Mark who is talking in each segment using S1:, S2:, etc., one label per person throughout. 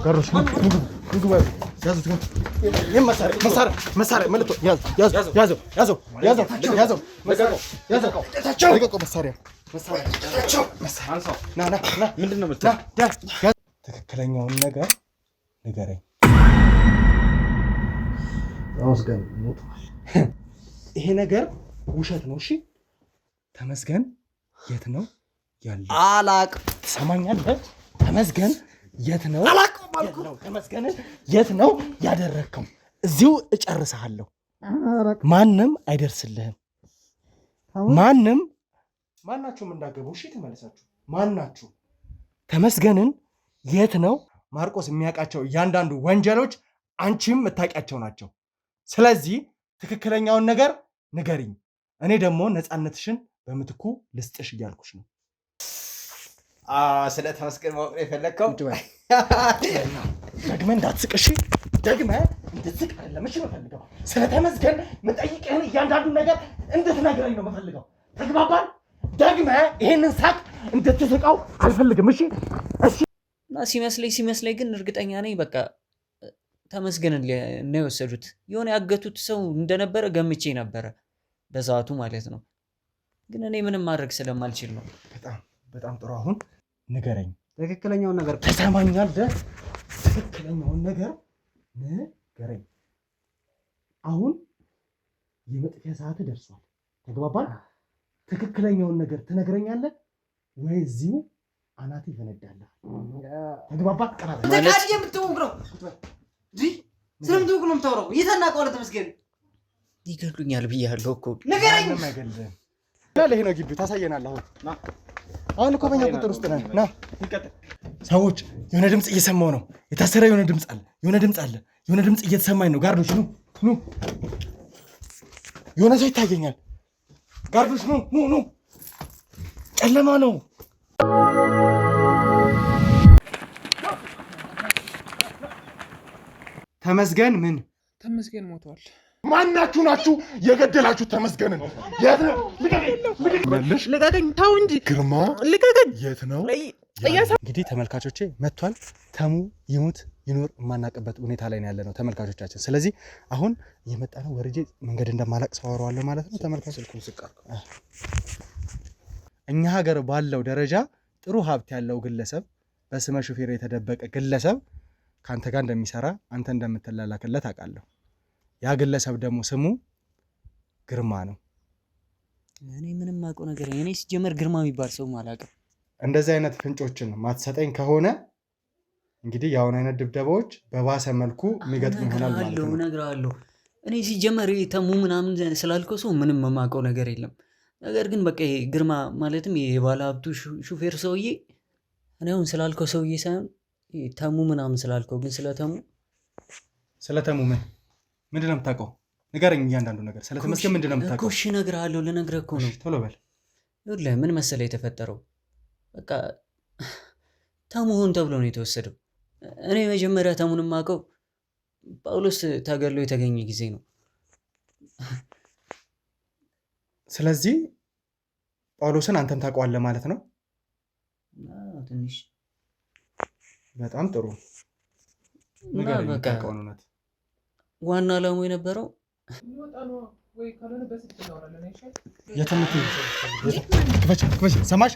S1: ጋሮሽ ምግቡ ያዙት ግን መሳሪያ መልቶ ያዘው ምንድነው ትክክለኛውን ነገር ንገረኝ። ተመስገን ሞቷል። ይሄ ነገር ውሸት ነው። እሺ ተመስገን የት ነው ያለው?
S2: አላቅም።
S1: ትሰማኛለህ? ተመስገን የት ነው? ተመስገን የት ነው ያደረግከው? እዚሁ እጨርስሃለሁ። ማንም አይደርስልህም። ማናችሁም እንዳገቡ እሺ ተመለሳችሁ። ማናችሁ ተመስገንን የት ነው? ማርቆስ የሚያውቃቸው እያንዳንዱ ወንጀሎች አንቺም የምታውቂያቸው ናቸው። ስለዚህ ትክክለኛውን ነገር ንገሪኝ። እኔ ደግሞ ነፃነትሽን በምትኩ ልስጥሽ እያልኩሽ ነው።
S2: ስለ ተመስገን ማወቅ የፈለግከው?
S1: ደግመህ እንዳትስቅ እሺ። ደግመህ እንድትስቅ አይደለም እሺ የምፈልገው። ስለ ተመስገን የምጠይቅህን እያንዳንዱ ነገር እንድትነግረኝ ነው የምፈልገው። ተግባባን? ደግመህ ይሄንን ሳቅ እንድትስቀው አልፈልግም። እሺ
S3: እና ሲመስለኝ ግን እርግጠኛ ነኝ በቃ ተመስገንን ነው የወሰዱት። የሆነ ያገቱት ሰው እንደነበረ ገምቼ ነበረ በሰዓቱ ማለት ነው። ግን እኔ ምንም ማድረግ ስለማልችል ነው።
S1: በጣም ጥሩ። አሁን ንገረኝ
S2: ትክክለኛውን ነገር።
S1: ተሰማኛለህ? ትክክለኛውን ነገር ንገረኝ። አሁን የመጥፊያ ሰዓት ደርሷል። ተግባባን? ትክክለኛውን ነገር ትነግረኛለህ ወይ እዚሁ አናቴ ይፈነዳለህ? ተግባባን?
S2: ማለት የምትወቅ ነው ስለምትወቅ ነው የምታወራው። እየተናቀው ተመስገን
S3: ይገሉኛል ብያለሁ እኮ።
S2: ንገረኝ።
S1: ይሄ ነው ግቢው። ታሳየናለህ። አሁን እኮ በእኛ ቁጥር ውስጥ ነህ። ና ሰዎች፣ የሆነ ድምፅ እየሰማሁ ነው። የታሰረ የሆነ ድምፅ አለ። የሆነ ድምፅ እየተሰማኝ ነው። ጋርዶች ኑ። የሆነ ሰው ይታየኛል። ጋርዶች ኑ። ጨለማ ነው። ተመስገን ምን?
S4: ተመስገን ሞቷል።
S1: ማናችሁ ናችሁ የገደላችሁ ተመስገንን? የት ነው?
S4: ልቀቀኝ! ተው እንጂ
S1: ግርማ፣
S4: ልቀቀኝ!
S1: የት ነው? እንግዲህ ተመልካቾቼ መጥቷል። ተሙ ይሙት ይኖር የማናውቅበት ሁኔታ ላይ ነው ያለነው ተመልካቾቻችን። ስለዚህ አሁን እየመጣ ነው። ወርጄ መንገድ እንደማላቅ ሰው አወራዋለሁ ማለት ነው። ተመልካቾች እኛ ሀገር ባለው ደረጃ ጥሩ ሀብት ያለው ግለሰብ፣ በስመ ሹፌር የተደበቀ ግለሰብ ከአንተ ጋር እንደሚሰራ አንተ እንደምትላላክለት አውቃለሁ። ያ ግለሰብ ደግሞ ስሙ ግርማ ነው።
S3: እኔ ምንም አውቀው ነገር እኔ ሲጀመር ግርማ የሚባል ሰው አላውቅም።
S1: እንደዚህ አይነት ፍንጮችን ማትሰጠኝ ከሆነ እንግዲህ የአሁን አይነት ድብደባዎች በባሰ መልኩ የሚገጥም ይሆናል ማለት ነው።
S3: እነግርሃለሁ። እኔ ሲጀመር ተሙ ምናምን ስላልከው ሰው ምንም የማውቀው ነገር የለም። ነገር ግን በቃ ግርማ ማለትም የባለ ሀብቱ ሹፌር ሰውዬ እኔ አሁን ስላልከው ሰውዬ ሳይሆን ተሙ ምናምን ስላልከው ግን ስለተሙ
S1: ምንድን ነው የምታውቀው? ንገረኝ እያንዳንዱ ነገር። ስለተመስገን ምንድን ነው የምታውቀው?
S3: እሺ እነግርሃለሁ። ልነግርህ እኮ ነው።
S1: ቶሎ በል።
S3: ይኸውልህ ምን መሰለህ የተፈጠረው፣ በቃ ተሙ ሆን ተብሎ ነው የተወሰደው። እኔ መጀመሪያ ተሙን የማውቀው ጳውሎስ ተገሎ የተገኘ ጊዜ ነው።
S1: ስለዚህ ጳውሎስን አንተም ታውቀዋለህ ማለት ነው?
S3: ትንሽ።
S1: በጣም ጥሩ። ንገረኝ የምታውቀውን እውነት።
S3: ዋና ዓላማው የነበረው
S1: ክፈች፣ ሰማሽ?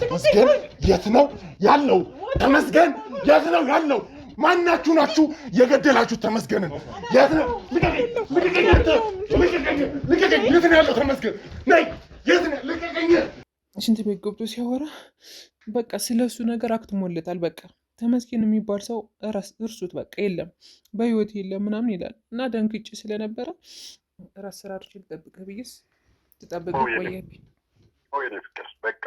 S1: ተመስገን የት ነው ያለው? ተመስገን የት ነው ያለው? ማናችሁ ናችሁ የገደላችሁ ተመስገንን? የት ነው? ልቀቀኝ! የት ነው ያለው ተመስገን? ነይ! የት ነው? ልቀቀኝ!
S4: ሽንት ቤት ገብቶ ሲያወራ በቃ ስለሱ ነገር አክትሞለታል። በቃ ተመስገን የሚባል ሰው እርሱት፣ በቃ የለም፣ በህይወት የለም ምናምን ይላል። እና ደንግጬ ስለነበረ ራስ ስራ አድርጌ ልጠብቅህ ብዬሽ ትጠብቅ ቆየብኝ።
S5: ወይኔ ፍቅር፣ በቃ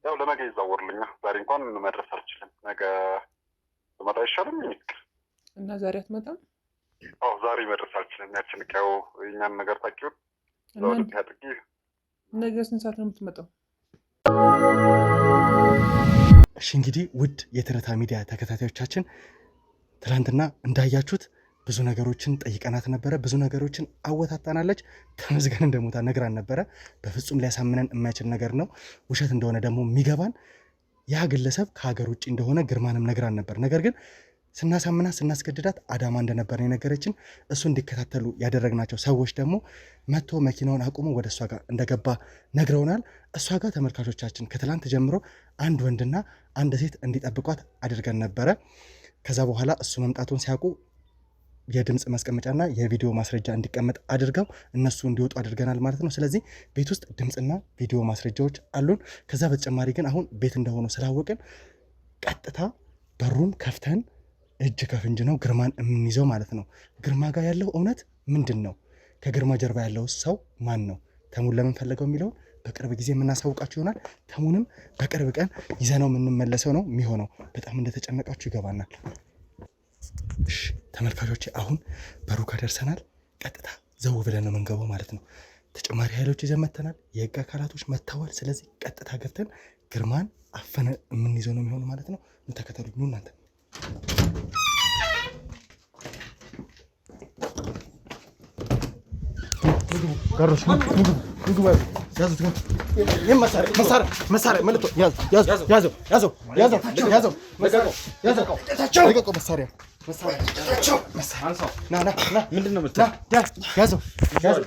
S5: ያው ለነገ ይዛወርልኛ። ዛሬ እንኳን መድረስ አልችልም። ነገ መጣ አይሻልም? ፍቅር
S4: እና ዛሬ አትመጣም?
S5: አዎ ዛሬ መድረስ አልችልም። ያችን ቀው የኛን ነገር ታውቂውን ዛሬ ታጥቂ።
S4: ነገ ስንት ሰዓት ነው የምትመጣው?
S1: እሺ እንግዲህ ውድ የትረታ ሚዲያ ተከታታዮቻችን ትናንትና እንዳያችሁት ብዙ ነገሮችን ጠይቀናት ነበረ። ብዙ ነገሮችን አወታታናለች። ተመስገን እንደሞታ ነግራን ነበረ። በፍጹም ሊያሳምነን የማይችል ነገር ነው። ውሸት እንደሆነ ደግሞ የሚገባን ያ ግለሰብ ከሀገር ውጭ እንደሆነ ግርማንም ነግራን ነበር። ነገር ግን ስናሳምናት ስናስገድዳት አዳማ እንደነበረ የነገረችን እሱ እንዲከታተሉ ያደረግናቸው ሰዎች ደግሞ መጥቶ መኪናውን አቁሞ ወደ እሷ ጋር እንደገባ ነግረውናል። እሷ ጋር ተመልካቾቻችን ከትላንት ጀምሮ አንድ ወንድና አንድ ሴት እንዲጠብቋት አድርገን ነበረ። ከዛ በኋላ እሱ መምጣቱን ሲያውቁ የድምፅ ማስቀመጫና የቪዲዮ ማስረጃ እንዲቀመጥ አድርገው እነሱ እንዲወጡ አድርገናል ማለት ነው። ስለዚህ ቤት ውስጥ ድምፅና ቪዲዮ ማስረጃዎች አሉን። ከዛ በተጨማሪ ግን አሁን ቤት እንደሆኑ ስላወቅን ቀጥታ በሩን ከፍተን እጅ ከፍንጅ ነው ግርማን የምንይዘው ማለት ነው። ግርማ ጋር ያለው እውነት ምንድን ነው? ከግርማ ጀርባ ያለው ሰው ማን ነው? ተሙን ለምን ፈለገው የሚለውን በቅርብ ጊዜ የምናሳውቃችሁ ይሆናል። ተሙንም በቅርብ ቀን ይዘነው የምንመለሰው ነው የሚሆነው። በጣም እንደተጨነቃችሁ ይገባናል። እሺ ተመልካቾቼ አሁን በሩ ጋር ደርሰናል። ቀጥታ ዘው ብለን ነው የምንገባው ማለት ነው። ተጨማሪ ኃይሎች ይዘን መጥተናል። የህግ አካላቶች መጥተዋል። ስለዚህ ቀጥታ ገብተን ግርማን አፈነ የምንይዘው ነው የሚሆነው ማለት ነው። ተከተሉኝ እናንተ። ጋሮች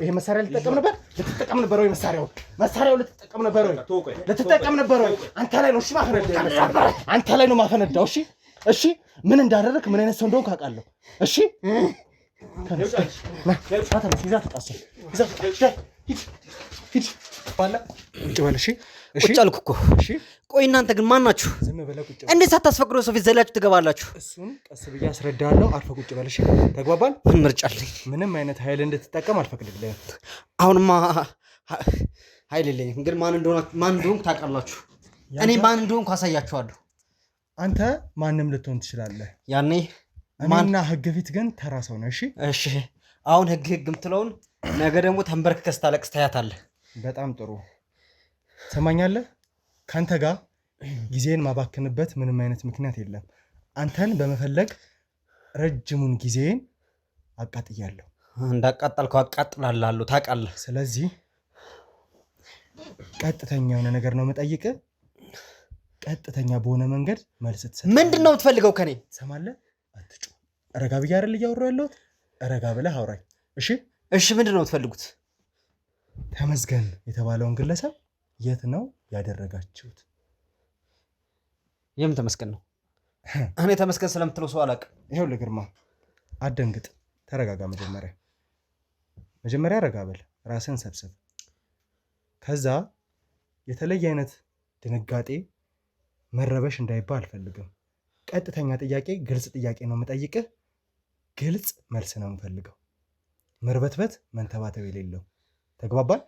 S1: ይሄ መሳሪያ ልትጠቀም ነበር ወይ? መሳሪያው ልትጠቀም ነበር ወይ? አንተ ላይ ነው። እሺ አንተ ላይ ነው ማፈነዳው። እሺ ምን እንዳደረክ ምን አይነት ሰው እንደሆንክ አውቃለሁ። እሺ
S2: ቁጭ አልኩ እኮ። ቆይ እናንተ ግን ማን ናችሁ? እንዴት ሳታስፈቅዱ ሰው ፊት ዘላችሁ ትገባላችሁ?
S1: እሱን ቀስ ብዬ አስረዳለሁ። አርፈህ ቁጭ በል። ተግባባን?
S2: ምን ምርጫ አለኝ?
S1: ምንም አይነት ኃይል እንድትጠቀም አልፈቅድልህም።
S2: አሁንማ ኃይል የለኝም። ግን ማን እንደሆንኩ ታውቃላችሁ። እኔ ማን እንደሆንኩ አሳያችኋለሁ። አንተ ማንም ልትሆን ትችላለህ። ያኔ እኔና ህግ ፊት ግን ተራ ሰው ነው። እሺ አሁን ህግ የምትለውን ነገ ደግሞ ተንበርክከህ ስታለቅስ ታያታለህ። በጣም ጥሩ ሰማኛለህ። ከአንተ ጋር ጊዜን ማባክንበት ምንም አይነት ምክንያት የለም። አንተን በመፈለግ ረጅሙን ጊዜን አቃጥያለሁ። እንዳቃጠልከው አቃጥላለሁ ታውቃለህ። ስለዚህ ቀጥተኛ የሆነ ነገር ነው የምጠይቅህ። ቀጥተኛ በሆነ መንገድ መልስ ትሰጥ። ምንድን ነው የምትፈልገው ከኔ? ትሰማለህ? አትጩ። ረጋ ብዬ አይደል እያወራሁ ያለሁት? ረጋ ብለህ አውራኝ። እሺ ምንድን ነው የምትፈልጉት? ተመስገን የተባለውን ግለሰብ የት ነው ያደረጋችሁት? የምን ተመስገን ነው? እኔ ተመስገን ስለምትለው ሰው አላውቅም። ይኸውልህ ግርማ አትደንግጥ፣ ተረጋጋ። መጀመሪያ ረጋ በል፣ ራስን ሰብስብ። ከዛ የተለየ አይነት ድንጋጤ መረበሽ እንዳይባል አልፈልግም። ቀጥተኛ ጥያቄ፣ ግልጽ ጥያቄ ነው የምጠይቅህ። ግልጽ መልስ ነው የምፈልገው። መርበትበት፣ መንተባተብ የሌለው። ተግባባል?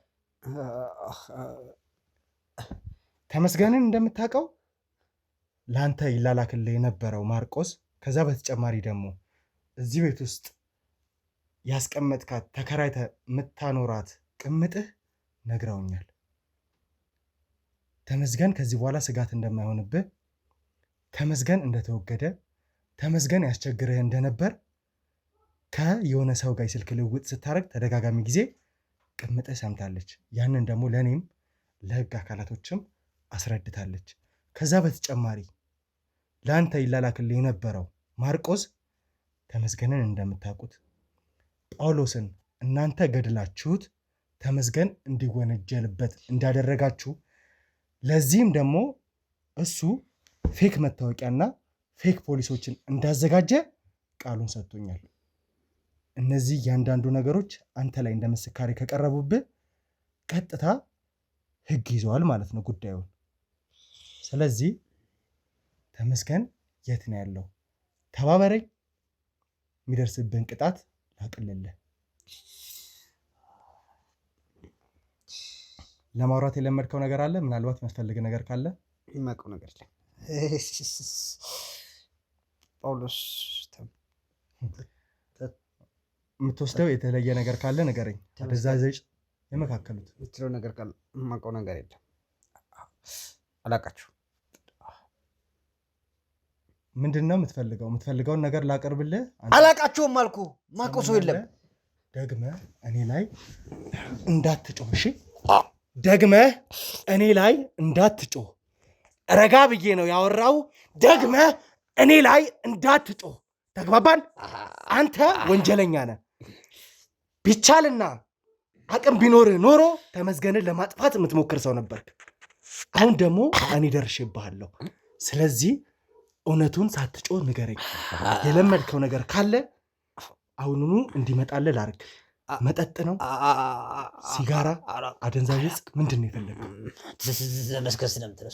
S2: ተመስገንን እንደምታውቀው ለአንተ ይላላክልህ የነበረው ማርቆስ፣ ከዛ በተጨማሪ ደግሞ እዚህ ቤት ውስጥ ያስቀመጥካት ተከራይተህ የምታኖራት ቅምጥህ ነግረውኛል። ተመስገን ከዚህ በኋላ ስጋት እንደማይሆንብህ፣ ተመስገን እንደተወገደ፣ ተመስገን ያስቸግርህ እንደነበር ከየሆነ ሰው ጋር የስልክ ልውውጥ ስታደርግ ተደጋጋሚ ጊዜ ቅምጥህ ሰምታለች። ያንን ደግሞ ለእኔም ለህግ አካላቶችም አስረድታለች። ከዛ በተጨማሪ ለአንተ ይላላክልህ የነበረው ማርቆስ ተመስገንን እንደምታውቁት፣ ጳውሎስን እናንተ ገድላችሁት ተመስገን እንዲወነጀልበት እንዳደረጋችሁ፣ ለዚህም ደግሞ እሱ ፌክ መታወቂያና ፌክ ፖሊሶችን እንዳዘጋጀ ቃሉን ሰጥቶኛል። እነዚህ እያንዳንዱ ነገሮች አንተ ላይ እንደ ምስካሪ ከቀረቡብህ ቀጥታ ህግ ይዘዋል ማለት ነው ጉዳዩን። ስለዚህ ተመስገን የት ነው ያለው? ተባበረኝ፣ የሚደርስብህን ቅጣት ላቅልልህ። ለማውራት የለመድከው ነገር አለ? ምናልባት የሚያስፈልግ ነገር ካለ? የማውቀው ነገር የለም ጳውሎስ።
S1: የምትወስደው የተለየ ነገር ካለ ንገረኝ። ወደዛ ዘጭ የመካከሉት
S2: የምትለው ነገር ካለ የማውቀው ነገር የለም። አላውቃችሁ።
S1: ምንድን ነው የምትፈልገው? የምትፈልገውን ነገር ላቀርብልህ?
S2: አላቃቸውም አልኩ። ማቆ ሰው የለም።
S1: ደግመህ እኔ ላይ እንዳትጮህ እሺ? ደግመህ እኔ ላይ እንዳትጮህ። ረጋ ብዬ ነው ያወራው። ደግመህ እኔ ላይ እንዳትጮህ። ተግባባን? አንተ ወንጀለኛ ነህ። ቢቻልና አቅም ቢኖርህ ኖሮ ተመስገንን ለማጥፋት የምትሞክር ሰው ነበርክ። አሁን ደግሞ እኔ ደርሼብሃለሁ። ስለዚህ እውነቱን ሳትጮህ ንገረኝ። የለመድከው ነገር ካለ አሁኑኑ እንዲመጣልህ ላድርግ። መጠጥ ነው? ሲጋራ? አደንዛዥ ዕፅ? ምንድን ነው የፈለገው?
S2: ተመስገን ስለምትለው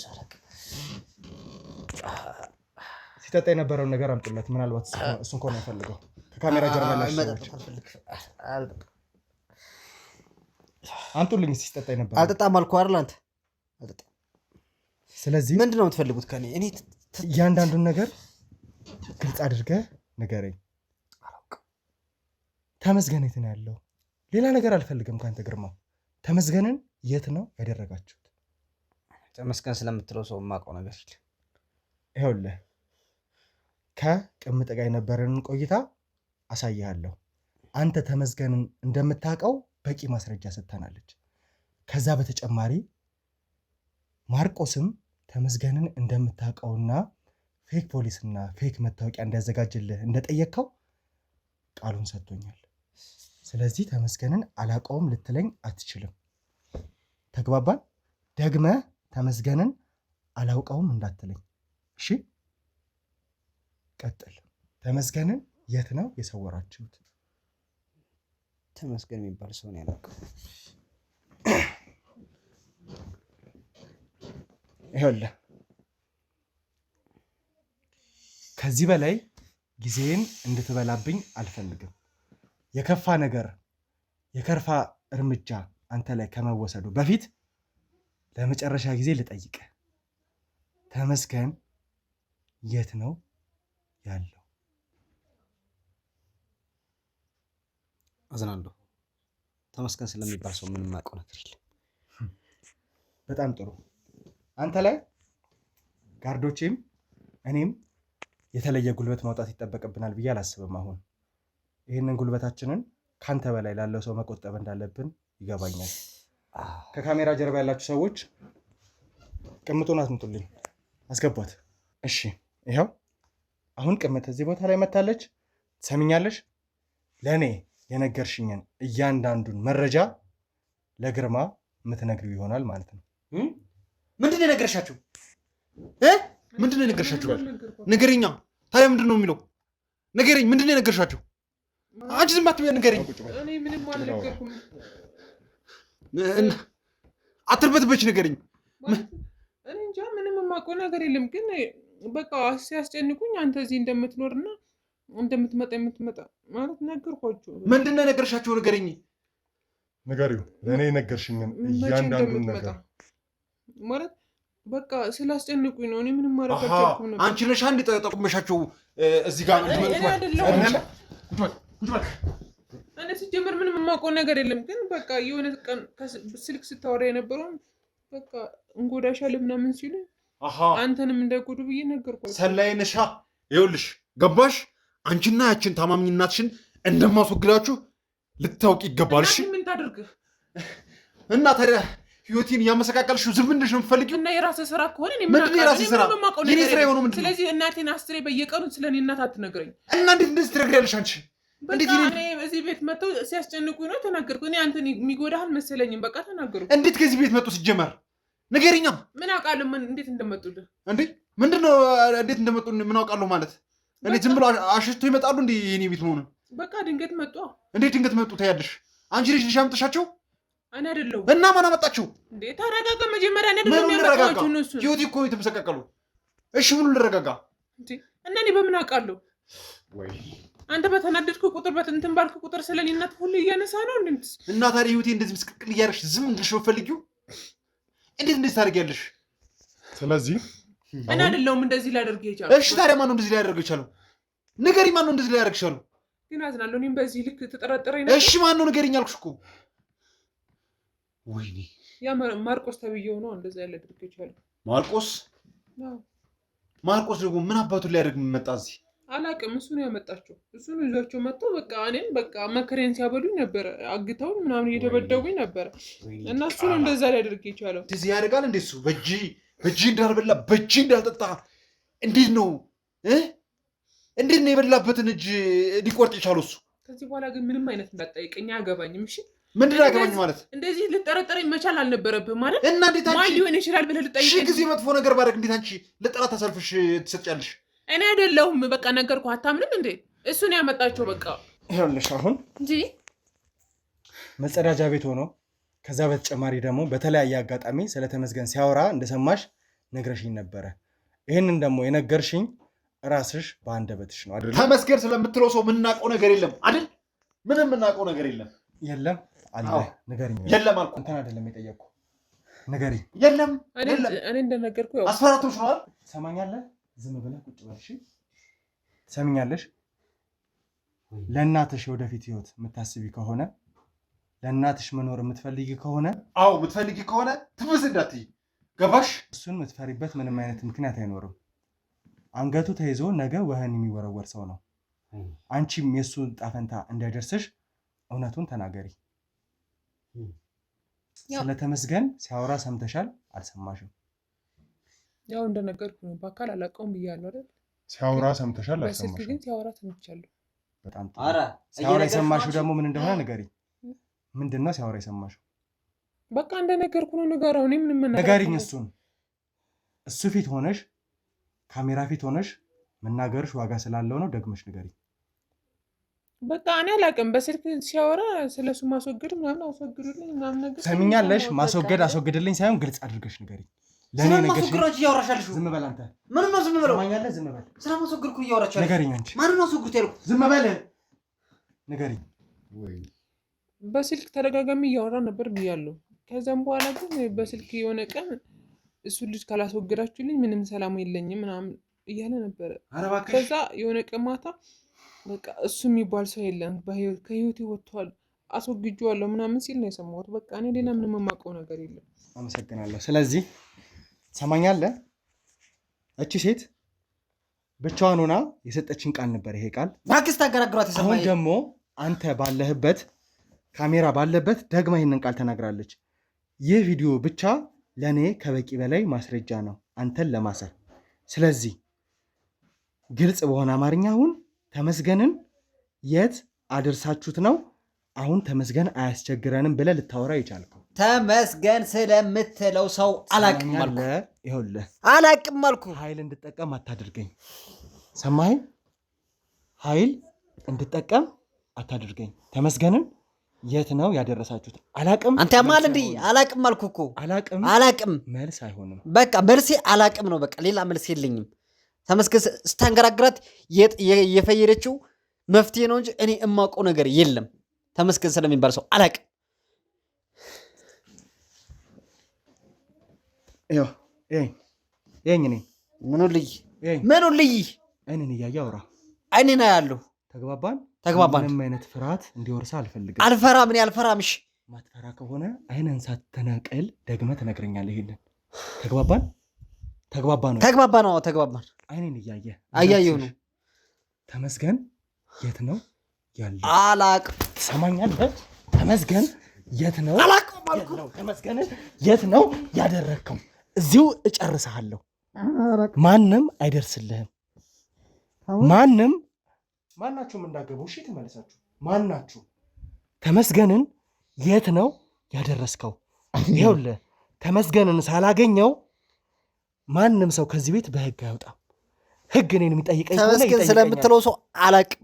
S1: ሲጠጣ የነበረውን ነገር አምጡለት። ምናልባት እሱን ከሆነ የፈልገው ከካሜራ ጀርባ አምጡልኝ። ሲጠጣ የነበረው
S2: አልጠጣም አልኩህ አይደል አንተ? አልጠጣም።
S1: ስለዚህ
S2: ምንድን ነው የምትፈልጉት ከእኔ? እኔ
S1: እያንዳንዱን ነገር ግልጽ አድርገህ ንገረኝ። ተመስገን የት ነው ያለው? ሌላ ነገር አልፈልግም ከአንተ ግርማ። ተመስገንን የት ነው ያደረጋችሁት?
S2: ተመስገን ስለምትለው ሰው የማውቀው ነገር የለም።
S1: ይኸውልህ ከቅምጥ ጋር የነበረንን ቆይታ አሳይሃለሁ። አንተ ተመስገንን እንደምታውቀው በቂ ማስረጃ ሰጥተናለች። ከዛ በተጨማሪ ማርቆስም ተመስገንን እንደምታውቀውና ፌክ ፖሊስና ፌክ መታወቂያ እንዲያዘጋጅልህ እንደጠየቅከው ቃሉን ሰጥቶኛል። ስለዚህ ተመስገንን አላውቀውም ልትለኝ አትችልም። ተግባባን? ደግመህ ተመስገንን አላውቀውም እንዳትለኝ እሺ? ቀጥል። ተመስገንን የት ነው የሰወራችሁት?
S2: ተመስገን የሚባል ሰው ነው ያላውቀው።
S1: ይኸውልህ ከዚህ በላይ ጊዜን እንድትበላብኝ አልፈልግም። የከፋ ነገር የከርፋ እርምጃ አንተ ላይ ከመወሰዱ በፊት ለመጨረሻ ጊዜ ልጠይቅህ፣ ተመስገን የት ነው ያለው?
S2: አዝናለሁ። ተመስገን ስለሚባል ሰው ምንም የማውቀው ነገር የለም።
S1: በጣም ጥሩ። አንተ ላይ ጋርዶቼም እኔም የተለየ ጉልበት ማውጣት ይጠበቅብናል ብዬ አላስብም። አሁን ይህንን ጉልበታችንን ካንተ በላይ ላለው ሰው መቆጠብ እንዳለብን ይገባኛል። ከካሜራ ጀርባ ያላችሁ ሰዎች ቅምጡን አስምጡልኝ፣ አስገቧት። እሺ፣ ይኸው አሁን ቅምጥ እዚህ ቦታ ላይ መታለች። ትሰሚኛለሽ? ለእኔ የነገርሽኝን እያንዳንዱን መረጃ ለግርማ የምትነግሪው ይሆናል ማለት ነው።
S2: ምንድን ነው የነገርሻቸው? ምንድን ነው የነገርሻቸው? ንገሪኛ። ታዲያ ምንድን ነው የሚለው? ንገሪኝ። ምንድን ነው የነገርሻቸው? አንቺ ዝም አትበይ፣ ንገሪኝ።
S4: እኔ ምንም አልነገርኩም።
S2: አትርበትበች፣ ንገሪኝ።
S4: እኔ እንጃ ምንም የማውቀው ነገር የለም። ግን በቃ ሲያስጨንቁኝ አንተ እዚህ እንደምትኖርና እንደምትመጣ ማለት ነገርኳቸው።
S2: ምንድን ነው የነገርሻቸው? ንገሪኝ።
S1: ንገሪው። ለእኔ የነገርሽኝን እያንዳንዱን ነገር
S4: ማለት በቃ ስላስጨንቁኝ ነው። እኔ ምንም ማድረግ አልቻልኩም ነበር።
S2: አንቺ ነሽ አንድ ጠቁመሻቸው እዚህ ጋር
S4: እኔ ሲጀመር ምንም የማውቀው ነገር የለም። ግን በቃ የሆነ ቀን ስልክ ስታወራ የነበረውን በቃ እንጎዳሻለን ምናምን ሲሉ አንተንም እንዳይጎዱ ብዬ ነገርኳቸው።
S2: ሰላይ ነሻ። ይኸውልሽ ገባሽ? አንቺና ያችን ታማሚ እናትሽን እንደማስወግዳችሁ ልታውቂ ይገባል። እሺ
S4: ምን ታደርግህ
S2: እና ታዲያ ህይወቴን እያመሰቃቀልሽው ዝም ብለሽ ነው የምትፈልጊው?
S4: እና የራስህ ስራ ከሆነ
S2: ምንድን የራስህ ስራ? የኔ ስራ የሆነው ምንድን ነው?
S4: ስለዚህ እናቴን አስትሬ በየቀኑ ስለኔ እናት አትነግረኝ
S2: እና እንዴት እንደዚህ ትነግሪያለሽ አንቺ?
S4: በቃ እኔ እዚህ ቤት መጥተው ሲያስጨንቁኝ ነው ተናገርኩ። እኔ አንተን የሚጎዳህ አልመሰለኝም። በቃ ተናገርኩ።
S2: እንዴት ከዚህ ቤት መጡ ሲጀመር? ንገሪኛ።
S4: ምን አውቃለሁ እንዴት እንደመጡልህ?
S2: እንዴ ምንድን ነው እንዴት እንደመጡ ምን አውቃለሁ ማለት? እኔ ዝም ብሎ አሽቶ ይመጣሉ እንዴ የኔ ቤት መሆኑን?
S4: በቃ ድንገት መጡ።
S2: እንዴት ድንገት መጡ ታያለሽ? አንቺ ልጅ ያመጣሻቸው?
S4: እኔ አይደለሁ።
S2: እና ማን አመጣቸው?
S4: እንዴ ተረጋጋ መጀመሪያ። እኔ አይደለም ያመጣቸው እነሱ።
S2: ህይወቴ እኮ ነው የተመሰቃቀሉ። እሺ ብሎ ልረጋጋ
S4: እንዴ? እና እኔ በምን አውቃለሁ?
S2: ወይ
S4: አንተ በተናደድኩ ቁጥር በእንትን ባልክ ቁጥር ስለኔ እናት ሁሉ እያነሳ ነው እንዴ?
S2: እና ታዲያ ህይወቴ እንደዚህ ምስቅቅል እያደረግሽ ዝም እንድልሽ ፈልጊው? እንዴት እንደዚህ ታደርጊያለሽ?
S1: ስለዚህ
S4: እኔ አይደለሁም እንደዚህ ላደርግ የቻለው።
S2: እሺ ታዲያ ማን ነው እንደዚህ ሊያደርግ የቻለው? ንገሪ። ማን ነው እንደዚህ ሊያደርግ የቻለው?
S4: ግን አዝናለሁ። እኔም በዚህ ልክ ተጠራጠረኝ ነበር።
S2: እሺ ማን ነው ንገሪኝ አልኩሽ እኮ። ወይኔ
S4: ያ ማርቆስ ተብዬው ነው እንደዛ ያለ ድርግ የቻለው።
S2: ማርቆስ?
S6: ማርቆስ ደግሞ ምን አባቱን ሊያደርግ መጣ እዚህ?
S4: አላቅም። እሱ ነው ያመጣቸው። እሱ ነው ይዟቸው መጥተው በቃ እኔን በቃ መከሬን ሲያበሉኝ ነበረ። አግተውን ምናምን እየደበደቡኝ ነበረ እና እሱ ነው እንደዛ ሊያደርግ የቻለው።
S6: እንደዚህ ያደርጋል እንዴ እሱ? በእጅ እንዳልበላ በእጅ እንዳልጠጣ እንዴት ነው የበላበትን እጅ ሊቆርጥ የቻለው እሱ?
S4: ከዚህ በኋላ ግን ምንም አይነት እንዳትጠይቀኝ አያገባኝም። እሺ
S6: ምንድን አገባኝ ማለት?
S4: እንደዚህ ልጠረጠረኝ መቻል አልነበረብህም ማለት
S6: እና እንዴት አንቺ
S4: ማን ሊሆን ይችላል ብለህ ልጠይቀኝ?
S6: ሺህ ጊዜ መጥፎ ነገር ባደርግ እንዴት አንቺ ለጠላት አሳልፈሽ ትሰጫለሽ?
S4: እኔ አይደለሁም በቃ ነገርኩህ። አታምንም እንዴ? እሱን ያመጣቸው በቃ
S1: ይኸውልሽ አሁን
S4: እንጂ
S1: መጸዳጃ ቤት ሆኖ ከዛ በተጨማሪ ደግሞ በተለያየ አጋጣሚ ስለተመስገን ሲያወራ እንደሰማሽ ነግረሽኝ ነበረ። ይህንን ደግሞ የነገርሽኝ ራስሽ በአንደበትሽ ነው አይደል?
S6: ተመስገን ስለምትለው ሰው የምናውቀው ነገር የለም አይደል? ምንም የምናውቀው ነገር የለም።
S1: የለም አለ ንገሪኝ።
S6: የለም አልኩ።
S1: እንትን አይደለም የጠየቅኩ ንገሪኝ።
S6: የለም
S4: እኔ እንደነገርኩ ያው
S6: አስፈራቶች ነዋል።
S1: ትሰማኛለህ? ዝም ብለህ ቁጭ በል እሺ። ትሰሚኛለሽ? ለእናትሽ የወደፊት ህይወት የምታስቢ ከሆነ ለእናትሽ መኖር የምትፈልጊ ከሆነ
S6: አዎ የምትፈልጊ ከሆነ ትብስ እንዳትይ ገባሽ?
S1: እሱን የምትፈሪበት ምንም አይነት ምክንያት አይኖርም። አንገቱ ተይዞ ነገ ወህኒ የሚወረወር ሰው ነው። አንቺም የእሱን ጣፈንታ እንዳይደርስሽ እውነቱን ተናገሪ። ስለተመስገን ሲያወራ ሰምተሻል? አልሰማሽም?
S4: ያው እንደነገርኩ ነው። በአካል አላውቀውም ብያለሁ አይደል?
S1: ሲያወራ ሰምተሻል?
S4: በስልክ
S1: አልሰማሽም?
S4: ግን ሲያወራ ሰምቻለሁ።
S1: በጣም ጥሩ። ሲያወራ የሰማሽው ደግሞ ምን እንደሆነ ንገሪኝ። ምንድን ነው ሲያወራ የሰማሽው?
S4: በቃ እንደነገርኩ ነው። ንገረው። እኔ ምንም
S1: ንገሪኝ። እሱ ፊት ሆነሽ ካሜራ ፊት ሆነሽ መናገርሽ ዋጋ ስላለው ነው። ደግመሽ ንገሪኝ።
S4: በቃ እኔ አላውቅም። በስልክ ሲያወራ ስለሱ ማስወገድ ምናምን አስወግዱልኝ ምናምን ነገር
S1: ሰሚኛለሽ? ማስወገድ አስወግድልኝ ሳይሆን ግልጽ አድርገሽ ንገሪኝ። ለኔ ነገርሽ
S2: እያወራሻልሽ።
S1: ዝም በል አንተ።
S2: ምንም ነው ዝም በለው።
S1: ሰማኛለህ? ዝም በል።
S2: ስለማስወገድኩ እያወራቻለሽ።
S1: ንገሪኝ። አንቺ
S2: ማንን አስወግድኩት ያልኩት?
S1: ዝም በል ንገሪኝ።
S4: በስልክ ተደጋጋሚ እያወራ ነበር ብያለሁ። ከዛም በኋላ ግን በስልክ የሆነ ቀን እሱ ልጅ ካላስወገዳችሁልኝ ምንም ሰላም የለኝም ምናምን እያለ ነበረ። ከዛ የሆነ ቀን ማታ በቃ እሱ የሚባል ሰው የለም ከህይወቴ ወጥቷል አስወግጄዋለሁ ምናምን ሲል ነው የሰማሁት። በቃ እኔ ሌላ ምንም የማውቀው ነገር የለም።
S1: አመሰግናለሁ። ስለዚህ ሰማኛለህ? እቺ ሴት ብቻዋን ሆና የሰጠችን ቃል ነበር ይሄ ቃል።
S2: ባክስት አገራግሯት የሰማኝ።
S1: አሁን ደግሞ አንተ ባለህበት ካሜራ ባለበት ደግማ ይህንን ቃል ተናግራለች። ይህ ቪዲዮ ብቻ ለእኔ ከበቂ በላይ ማስረጃ ነው አንተን ለማሰር። ስለዚህ ግልጽ በሆነ አማርኛ አሁን ተመስገንን የት አድርሳችሁት ነው አሁን ተመስገን አያስቸግረንም ብለህ ልታወራ የቻልከው?
S2: ተመስገን ስለምትለው ሰው አላቅም አልኩ።
S1: ይኸውልህ
S2: አላቅም አልኩ።
S1: ኃይል እንድጠቀም አታድርገኝ። ሰማኸኝ? ኃይል እንድጠቀም አታድርገኝ። ተመስገንን የት ነው ያደረሳችሁት? አላቅም።
S2: አንተ ያማል እንዴ? አላቅም አልኩ እኮ። አላቅም
S1: መልስ አይሆንም።
S2: በቃ መልሴ አላቅም ነው። በቃ ሌላ መልስ የለኝም። ተመስገን ስታንገራግራት የፈየደችው መፍትሄ ነው እንጂ እኔ እማውቀው ነገር የለም። ተመስገን ስለሚባል ሰው አላቅም።
S1: ይኸኝ እኔ
S2: ምኑ ልይ
S1: አይንን እያየ አውራ።
S2: አይኔና ያለሁ
S1: ተግባባን። ምንም አይነት ፍርሃት እንዲወርሳ አልፈልግም።
S2: አልፈራም። እኔ አልፈራም። እሺ
S1: ማትፈራ ከሆነ አይንን ሳትነቅል ደግመህ ትነግረኛለህ። ይሄንን ተግባባን? ተግባባን። አይኔን እያየ
S2: አያየሁ ነው።
S1: ተመስገን የት ነው ያለው?
S2: አላቅም።
S1: ትሰማኛለህ? ተመስገን የት ነው?
S2: አላቅም አልኩ።
S1: ተመስገን የት ነው ያደረግከው? እዚሁ እጨርስሃለሁ። ማንም አይደርስልህም። ማናችሁም እንዳገቡ እሺ፣ ተመለሳችሁ። ማናችሁ ተመስገንን የት ነው ያደረስከው? ይኸውልህ ተመስገንን ሳላገኘው ማንም ሰው ከዚህ ቤት በህግ አይወጣም። ህግ እኔን የሚጠይቀኝ ከሆነ
S2: ተመስገን ስለምትለው ሰው አላቅም።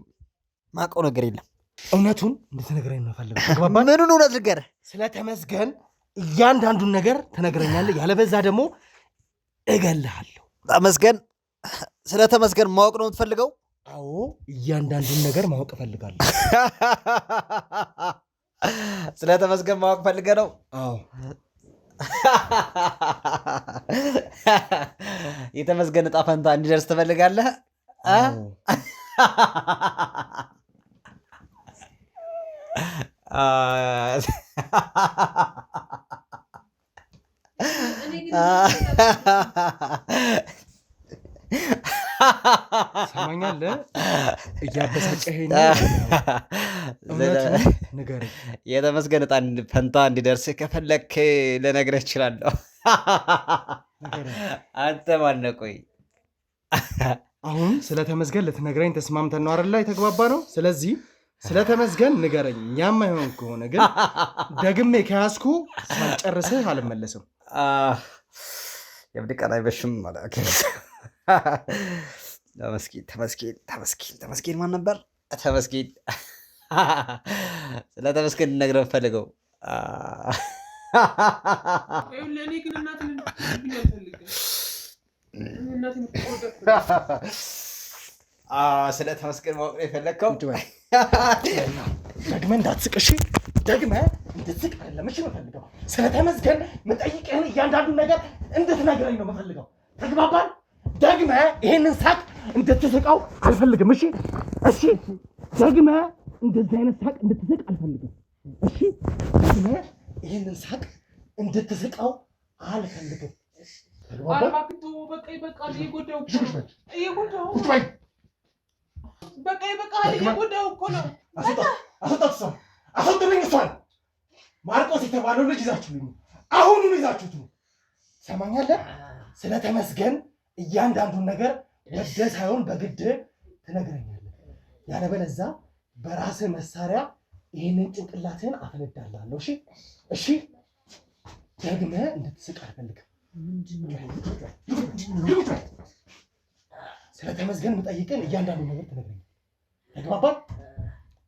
S2: ማውቀው ነገር የለም።
S1: እውነቱን እንድትነግረኝ ነው ፈልገው። ተግባባን?
S2: ምኑን እውነት ልንገርህ?
S1: ስለ ተመስገን እያንዳንዱን ነገር ትነግረኛለህ። ያለበዛ ደግሞ እገልሃለሁ።
S2: ስለ ተመስገን ማወቅ ነው የምትፈልገው?
S1: አዎ፣ እያንዳንዱን ነገር ማወቅ እፈልጋለሁ።
S2: ስለ ተመስገን ማወቅ ፈልገህ ነው?
S1: አዎ።
S2: የተመስገን ዕጣ ፈንታ እንዲደርስ ትፈልጋለህ?
S1: ሰማኛለህ? እያበሳጨኸኝ እውነቱን ንገረኝ።
S2: የተመስገን ዕጣ ፈንታ እንዲደርስ ከፈለክ ልነግርህ እችላለሁ። አንተ ማነህ? ቆይ
S1: አሁን ስለ ተመስገን ልትነግረኝ ተስማምተን ነው አይደል የተግባባ ነው? ስለዚህ ስለ ተመስገን ንገረኝ። ያማ ይሆን ከሆነ ግን ደግሜ ከያዝኩ ሳልጨርስህ አልመለስም።
S2: የብድ ቀን አይበሽም ማለት ተመስገን ማን ነበር? ተመስገን ስለ ተመስገን ልነግርህ ፈልገው ስለ ተመስገን ማወቅ ነው የፈለግከው?
S1: ደግመህ እንዳትስቅ እሺ። ደግመህ እንድትስቅ አይደለም እሺ የምፈልገው። ስለ ተመስገን የምጠይቅህን እያንዳንዱ ነገር እንድትነግረኝ ነው የምፈልገው። ተግባባን? ደግመህ ይሄንን ሳቅ እንድትስቀው አልፈልግም። እሺ እሺ። ደግመህ እንደዚህ አይነት ሳቅ እንድትስቅ አልፈልግም። እሺ። ደግመህ ይሄንን ሳቅ እንድትስቀው አልፈልግም። ማርቆስ የተባለው ልጅ ይዛችሁልኝ አሁኑን ይዛችሁት ነው። ሰማኛለህ? ስለ ተመስገን እያንዳንዱን ነገር ወደ ሳይሆን በግድ ትነግረኛለህ። ያለበለዚያ በራስህ መሳሪያ ይህንን ጭንቅላትህን አፈነዳላለሁ። እሺ እሺ። ደግመህ እንድትስቅ አልፈልግም። ስለ ተመስገን የምጠይቅን እያንዳንዱ ነገር ትነግረኛለህ። ተግባባን?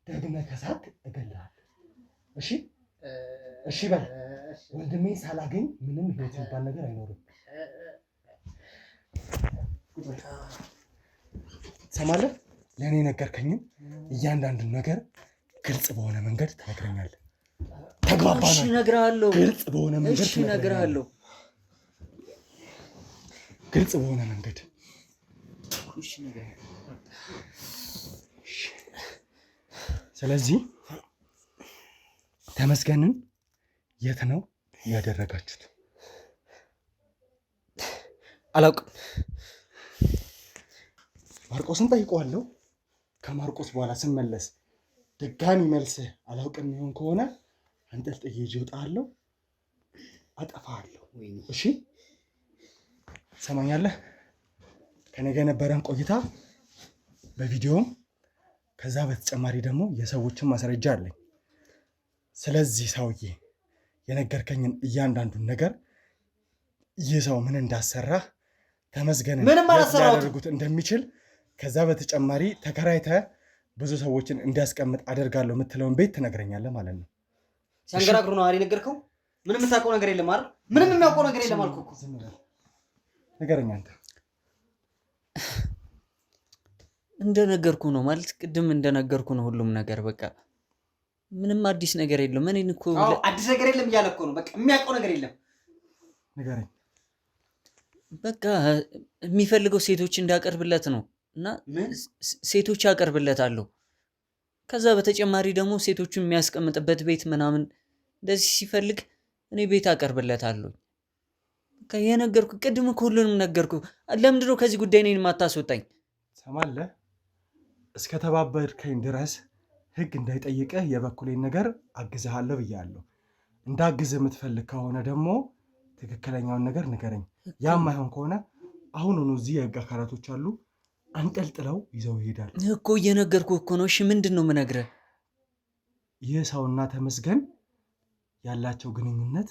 S1: ደግመህ ከሳቅ እገልሃለሁ። እሺ እሺ በል። ወንድሜን ሳላገኝ ምንም ህይወት የሚባል ነገር አይኖርም። ትሰማለህ? ለእኔ ነገርከኝም እያንዳንዱን ነገር ግልጽ በሆነ መንገድ ትነግረኛለህ። ተግባባን?
S3: እሺ እነግርሃለሁ።
S1: ግልጽ በሆነ መንገድ
S3: እሺ እነግርሃለሁ።
S1: ግልጽ በሆነ መንገድ ስለዚህ ተመስገንን የት ነው ያደረጋችሁት?
S2: አላውቅም።
S1: ማርቆስን ጠይቀዋለሁ። ከማርቆስ በኋላ ስመለስ ድጋሚ መልስህ አላውቅም የሚሆን ከሆነ አንጠልጥዬ ይዤ እወጣለሁ፣ አጠፋለሁ። እሺ ሰማኛለህ? ከነገ የነበረን ቆይታ በቪዲዮም ከዛ በተጨማሪ ደግሞ የሰዎችን ማስረጃ አለኝ። ስለዚህ ሰውዬ የነገርከኝን እያንዳንዱን ነገር ይህ ሰው ምን እንዳሰራህ ተመስገን ሊያደርጉት እንደሚችል ከዛ በተጨማሪ ተከራይተህ ብዙ ሰዎችን እንዲያስቀምጥ አደርጋለሁ የምትለውን ቤት ትነግረኛለህ ማለት ነው።
S2: ሲያንገራግሩ ነው አይደል የነገርከው? ምንም የምታውቀው ነገር የለም አይደል? ምንም የሚያውቀው ነገር የለም አልኩህ እኮ።
S1: ንገረኝ አንተ።
S3: እንደነገርኩ ነው ማለት ቅድም እንደነገርኩ ነው ሁሉም ነገር በቃ ምንም አዲስ ነገር የለም። እኔን እኮ
S2: አዲስ ነገር የለም እያለ እኮ ነው። በቃ የሚያውቀው ነገር የለም።
S1: ንገረኝ።
S3: በቃ የሚፈልገው ሴቶች እንዳቀርብለት ነው እና ሴቶች አቀርብለታለሁ። ከዛ በተጨማሪ ደግሞ ሴቶቹን የሚያስቀምጥበት ቤት ምናምን እንደዚህ ሲፈልግ እኔ ቤት አቀርብለታለሁ። በቃ የነገርኩ ቅድም እኮ ሁሉንም ነገርኩ። ለምንድን ነው ከዚህ ጉዳይ እኔን የማታስወጣኝ?
S1: ሰማለህ? እስከተባበርከኝ ድረስ ህግ እንዳይጠይቅህ የበኩሌን ነገር አግዝሃለሁ ብያለሁ። እንዳግዝህ የምትፈልግ ከሆነ ደግሞ ትክክለኛውን ነገር ንገረኝ። ያም አይሆን ከሆነ አሁኑኑ እዚህ የህግ አካላቶች አሉ፣ አንጠልጥለው ይዘው ይሄዳሉ
S3: እኮ። እየነገርኩ እኮ ነው። እሺ ምንድን ነው የምነግርህ?
S1: ይህ ሰውና ተመስገን ያላቸው ግንኙነት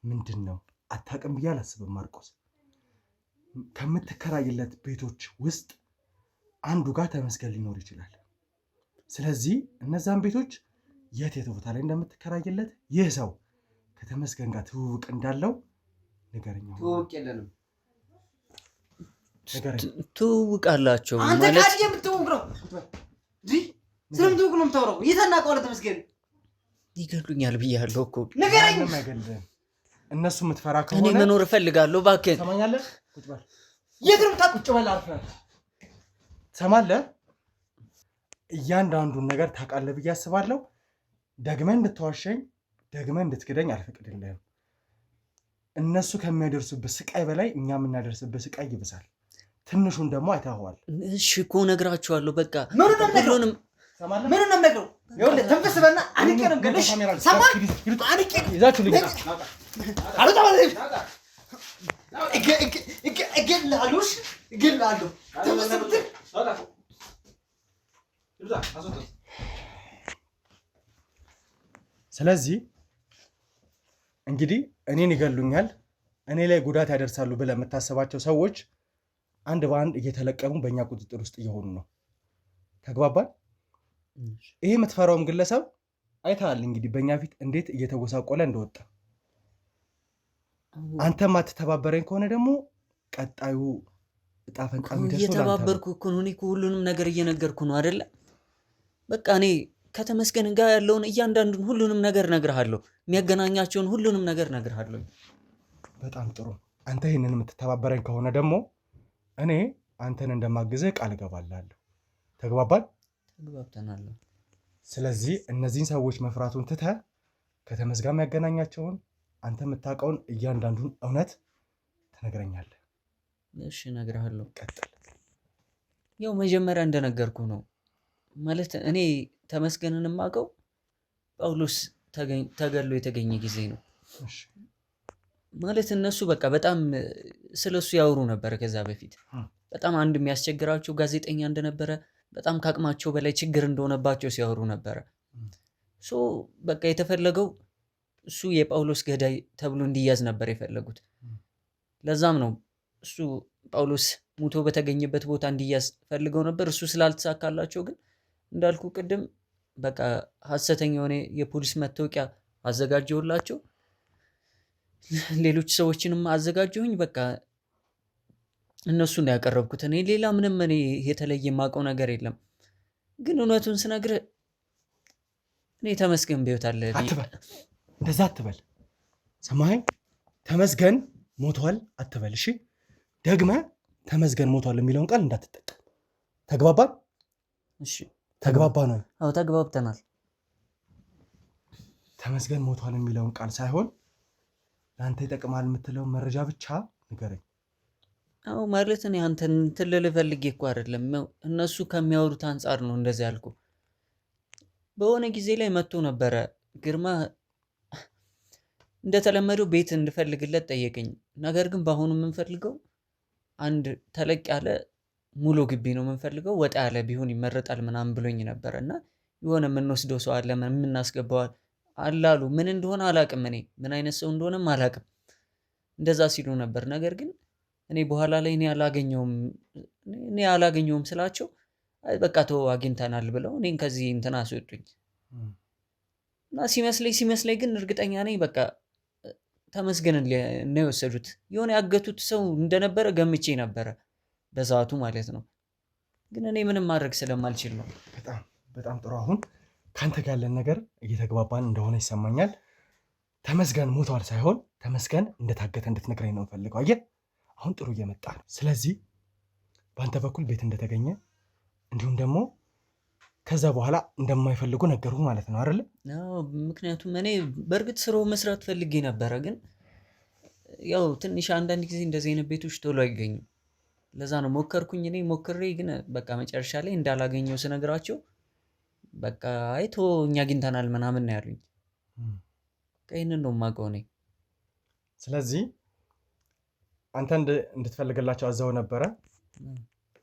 S1: ምንድን ነው? አታውቅም ብዬ አላስብም ማርቆስ። ከምትከራይለት ቤቶች ውስጥ አንዱ ጋር ተመስገን ሊኖር ይችላል። ስለዚህ እነዛን ቤቶች የት ቦታ ላይ እንደምትከራይለት ይህ ሰው ከተመስገን ጋር ትውውቅ እንዳለው ንገረኝ።
S2: ትውውቅ የለንም።
S3: ትውውቅ አላቸው
S2: አንተ ቃል የምትውውቅ ነው። ስለምትውውቅ ነው የምታወራው? እየተናቀዋለ ተመስገን
S3: ይገሉኛል ብያለሁ እኮ።
S2: ንገረኝ።
S1: እነሱ የምትፈራ ከሆነ
S3: እኔ መኖር እፈልጋለሁ። እባክህን
S1: ሰማኛለህ? ቁጭ በል።
S2: የት ነው የምታውቀው?
S1: ቁጭ በል አርፈህ። ሰማለህ? እያንዳንዱን ነገር ታውቃለህ ብዬ አስባለሁ። ደግመህ እንድትዋሸኝ ደግመህ እንድትክደኝ አልፈቅድልህም። እነሱ ከሚያደርሱበት ስቃይ በላይ እኛ የምናደርስበት ስቃይ ይብሳል። ትንሹን ደግሞ አይተኸዋል።
S3: እሺ እኮ እነግራችኋለሁ። በቃ
S2: ሁሉንም ምን ነው ነገሩ? ይኸውልህ ተንፈስ በልና አንቄ ነው ገለሽ ሰማህ? አንቄ
S1: ይዛችሁ ልጅ
S2: አሉታ እገልሃለሁ። ተንፈስ ብትል
S1: ስለዚህ እንግዲህ እኔን ይገሉኛል፣ እኔ ላይ ጉዳት ያደርሳሉ ብለህ የምታስባቸው ሰዎች አንድ በአንድ እየተለቀሙ በእኛ ቁጥጥር ውስጥ እየሆኑ ነው። ተግባባን? ይሄ የምትፈራውም ግለሰብ አይተሃል እንግዲህ በእኛ ፊት እንዴት እየተጎሳቆለ እንደወጣ። አንተ ማትተባበረኝ ከሆነ ደግሞ ቀጣዩ እጣ ፈንታ የሚደርሰው
S3: እየተባበርኩ እኮ ነው። እኔ ሁሉንም ነገር እየነገርኩ ነው አይደለ? በቃ እኔ ከተመስገን ጋር ያለውን እያንዳንዱን ሁሉንም ነገር እነግርሃለሁ። የሚያገናኛቸውን ሁሉንም ነገር እነግርሃለሁ።
S1: በጣም ጥሩ። አንተ ይህንን የምትተባበረኝ ከሆነ ደግሞ እኔ አንተን እንደማግዝህ ቃል እገባላለሁ። ተግባባን?
S3: ተግባብተናል።
S1: ስለዚህ እነዚህን ሰዎች መፍራቱን ትተህ ከተመስገን የሚያገናኛቸውን አንተ የምታውቀውን እያንዳንዱን እውነት ትነግረኛለህ።
S3: እሺ እነግርሃለሁ።
S1: ቀጥል።
S3: ያው መጀመሪያ እንደነገርኩ ነው ማለት እኔ ተመስገንን የማውቀው ጳውሎስ ተገሎ የተገኘ ጊዜ ነው። ማለት እነሱ በቃ በጣም ስለሱ ያወሩ ነበር። ከዛ በፊት በጣም አንድ የሚያስቸግራቸው ጋዜጠኛ እንደነበረ፣ በጣም ከአቅማቸው በላይ ችግር እንደሆነባቸው ሲያወሩ ነበረ። በቃ የተፈለገው እሱ የጳውሎስ ገዳይ ተብሎ እንዲያዝ ነበር የፈለጉት። ለዛም ነው እሱ ጳውሎስ ሙቶ በተገኘበት ቦታ እንዲያዝ ፈልገው ነበር። እሱ ስላልተሳካላቸው ግን እንዳልኩ ቅድም በቃ ሐሰተኛ የሆነ የፖሊስ መታወቂያ አዘጋጀውላቸው፣ ሌሎች ሰዎችንም አዘጋጀሁኝ። በቃ እነሱን ነው ያቀረብኩት። እኔ ሌላ ምንም እኔ የተለየ የማውቀው ነገር የለም። ግን እውነቱን ስነግርህ እኔ ተመስገን በሕይወት አለ።
S1: እንደዛ አትበል። ሰማኸኝ? ተመስገን ሞቷል አትበል። እሺ ደግመህ ተመስገን ሞቷል የሚለውን ቃል እንዳትጠቀም። ተግባባን?
S3: እሺ
S1: ተግባባ ነው?
S3: አዎ ተግባብተናል።
S1: ተመስገን ሞቷል የሚለውን ቃል ሳይሆን ለአንተ ይጠቅማል የምትለውን መረጃ ብቻ ንገረኝ።
S3: አዎ ማለት እኔ አንተን እንትን ልልህ ፈልጌ እኮ አይደለም። እነሱ ከሚያወሩት አንጻር ነው እንደዚህ ያልኩ። በሆነ ጊዜ ላይ መጥቶ ነበረ ግርማ። እንደተለመደው ቤት እንድፈልግለት ጠየቀኝ። ነገር ግን በአሁኑ የምንፈልገው አንድ ተለቅ ያለ ሙሉ ግቢ ነው የምንፈልገው፣ ወጣ ያለ ቢሆን ይመረጣል ምናምን ብሎኝ ነበረ። እና የሆነ የምንወስደው ሰው አለ የምናስገባዋል አላሉ። ምን እንደሆነ አላቅም፣ እኔ ምን አይነት ሰው እንደሆነም አላቅም። እንደዛ ሲሉ ነበር። ነገር ግን እኔ በኋላ ላይ እኔ አላገኘውም ስላቸው በቃ ተው አግኝተናል ብለው እኔን ከዚህ እንትን አስወጡኝ። እና ሲመስለኝ ግን እርግጠኛ ነኝ በቃ ተመስገንን ነው የወሰዱት። የሆነ ያገቱት ሰው እንደነበረ ገምቼ ነበረ በሰዓቱ ማለት ነው። ግን እኔ ምንም ማድረግ ስለማልችል ነው።
S1: በጣም በጣም ጥሩ። አሁን ከአንተ ጋር ያለን ነገር እየተግባባን እንደሆነ ይሰማኛል። ተመስገን ሞቷል ሳይሆን ተመስገን እንደታገተ እንድትነግረኝ ነው የምፈልገው። አየህ አሁን ጥሩ እየመጣ ነው። ስለዚህ በአንተ በኩል ቤት እንደተገኘ እንዲሁም ደግሞ ከዛ በኋላ እንደማይፈልጉ ነገሩ ማለት ነው አይደለ?
S3: ምክንያቱም እኔ በእርግጥ ስራው መስራት ፈልጌ ነበረ። ግን ያው ትንሽ አንዳንድ ጊዜ እንደዚህ አይነት ቤቶች ቶሎ አይገኙም። ለዛ ነው ሞከርኩኝ። እኔ ሞክሬ ግን በቃ መጨረሻ ላይ እንዳላገኘው ስነግራቸው በቃ አይቶ እኛ አግኝተናል ምናምን ነው ያሉኝ። ይህንን ነው የማውቀው እኔ።
S1: ስለዚህ አንተ እንድትፈልግላቸው አዘው ነበረ።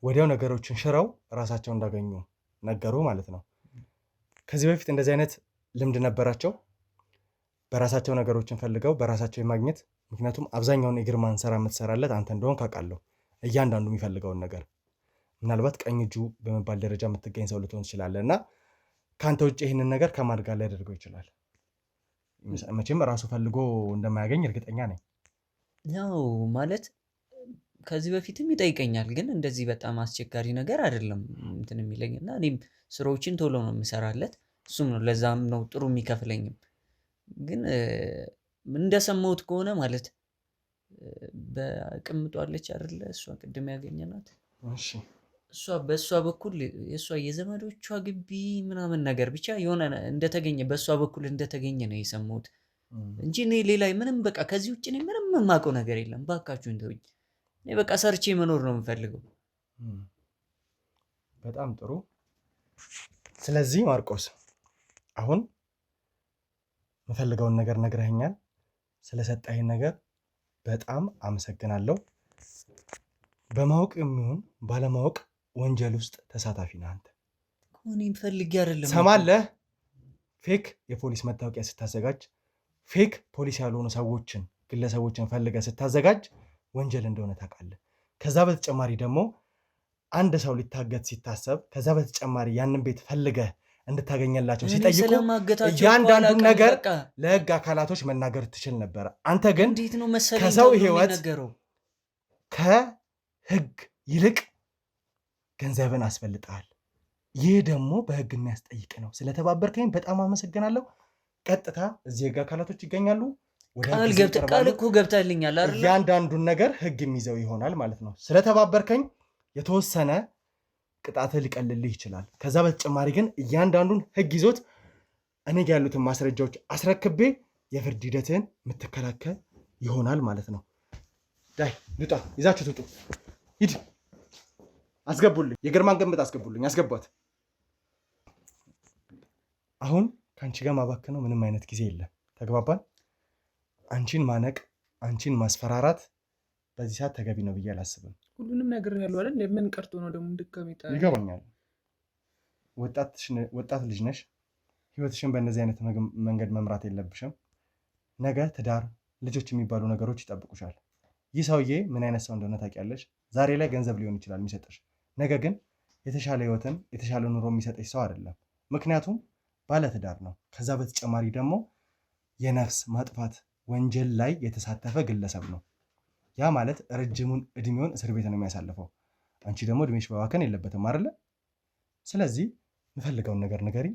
S1: ወዲያው ነገሮችን ሽረው ራሳቸው እንዳገኙ ነገሩ ማለት ነው። ከዚህ በፊት እንደዚህ አይነት ልምድ ነበራቸው፣ በራሳቸው ነገሮችን ፈልገው በራሳቸው የማግኘት። ምክንያቱም አብዛኛውን የግርማን ስራ የምትሰራለት አንተ እንደሆን ካውቃለሁ። እያንዳንዱ የሚፈልገውን ነገር ምናልባት ቀኝ እጁ በመባል ደረጃ የምትገኝ ሰው ልትሆን ትችላለህ። እና ከአንተ ውጭ ይህንን ነገር ከማን ጋር ሊያደርገው ይችላል? መቼም ራሱ ፈልጎ እንደማያገኝ እርግጠኛ ነኝ።
S3: ያው ማለት ከዚህ በፊትም ይጠይቀኛል፣ ግን እንደዚህ በጣም አስቸጋሪ ነገር አይደለም እንትን የሚለኝ እና እኔም ስራዎችን ቶሎ ነው የምሰራለት። እሱም ነው ለዛም ነው ጥሩ የሚከፍለኝም። ግን እንደሰማሁት ከሆነ ማለት በቅምጧለች አይደለ? እሷ ቅድም ያገኘናት እሷ በእሷ በኩል የእሷ የዘመዶቿ ግቢ ምናምን ነገር ብቻ የሆነ እንደተገኘ በእሷ በኩል እንደተገኘ ነው የሰማሁት እንጂ እኔ ሌላ ምንም በቃ ከዚህ ውጭ እኔ ምንም የማውቀው ነገር የለም። ባካችሁን ተውኝ። እኔ በቃ ሰርቼ መኖር ነው የምፈልገው።
S1: በጣም ጥሩ። ስለዚህ ማርቆስ አሁን የምፈልገውን ነገር ነግረኸኛል። ስለሰጠኸኝ ነገር በጣም አመሰግናለሁ። በማወቅ የሚሆን ባለማወቅ ወንጀል ውስጥ ተሳታፊ ነህ አንተ።
S3: እኔም ፈልጌ አይደለም።
S1: ሰማለህ? ፌክ የፖሊስ መታወቂያ ስታዘጋጅ፣ ፌክ ፖሊስ ያልሆኑ ሰዎችን ግለሰቦችን ፈልገህ ስታዘጋጅ ወንጀል እንደሆነ ታውቃለህ። ከዛ በተጨማሪ ደግሞ አንድ ሰው ሊታገት ሲታሰብ ከዛ በተጨማሪ ያንን ቤት ፈልገህ እንድታገኘላቸው ሲጠይቁ እያንዳንዱን ነገር ለህግ አካላቶች መናገር ትችል ነበረ። አንተ ግን ከሰው ህይወት ከህግ ይልቅ ገንዘብን አስፈልጠሃል። ይህ ደግሞ በህግ የሚያስጠይቅ ነው። ስለተባበርከኝ በጣም አመሰግናለሁ። ቀጥታ እዚህ ህግ አካላቶች ይገኛሉ።
S3: ቃል እኮ ገብታልኛል አይደል?
S1: እያንዳንዱን ነገር ህግ የሚይዘው ይሆናል ማለት ነው። ስለተባበርከኝ የተወሰነ ቅጣትህ ሊቀልልህ ይችላል። ከዛ በተጨማሪ ግን እያንዳንዱን ህግ ይዞት እኔ ጋ ያሉትን ማስረጃዎች አስረክቤ የፍርድ ሂደትን የምትከላከል ይሆናል ማለት ነው። ዳይ ልጣ፣ ይዛችሁ ትውጡ። ሂድ፣ አስገቡልኝ። የግርማን ግምት አስገቡልኝ። አስገቧት። አሁን ከአንቺ ጋር ማባከነው ምንም አይነት ጊዜ የለም። ተግባባን? አንቺን ማነቅ፣ አንቺን ማስፈራራት በዚህ ሰዓት ተገቢ ነው ብዬ አላስብም።
S4: ሁሉንም ነገር ያለው አይደል? ምን ቀርቶ ነው ደግሞ ድጋሚ?
S1: ይገባኛል። ወጣት ልጅ ነሽ። ህይወትሽን በእነዚህ አይነት መንገድ መምራት የለብሽም። ነገ ትዳር፣ ልጆች የሚባሉ ነገሮች ይጠብቁሻል። ይህ ሰውዬ ምን አይነት ሰው እንደሆነ ታውቂያለሽ። ዛሬ ላይ ገንዘብ ሊሆን ይችላል የሚሰጥሽ፣ ነገ ግን የተሻለ ህይወትን የተሻለ ኑሮ የሚሰጥሽ ሰው አይደለም። ምክንያቱም ባለ ትዳር ነው። ከዛ በተጨማሪ ደግሞ የነፍስ ማጥፋት ወንጀል ላይ የተሳተፈ ግለሰብ ነው። ያ ማለት ረጅሙን እድሜውን እስር ቤት ነው የሚያሳልፈው። አንቺ ደግሞ እድሜሽ በባከን የለበትም አይደለ? ስለዚህ የምፈልገውን ነገር ንገሪኝ።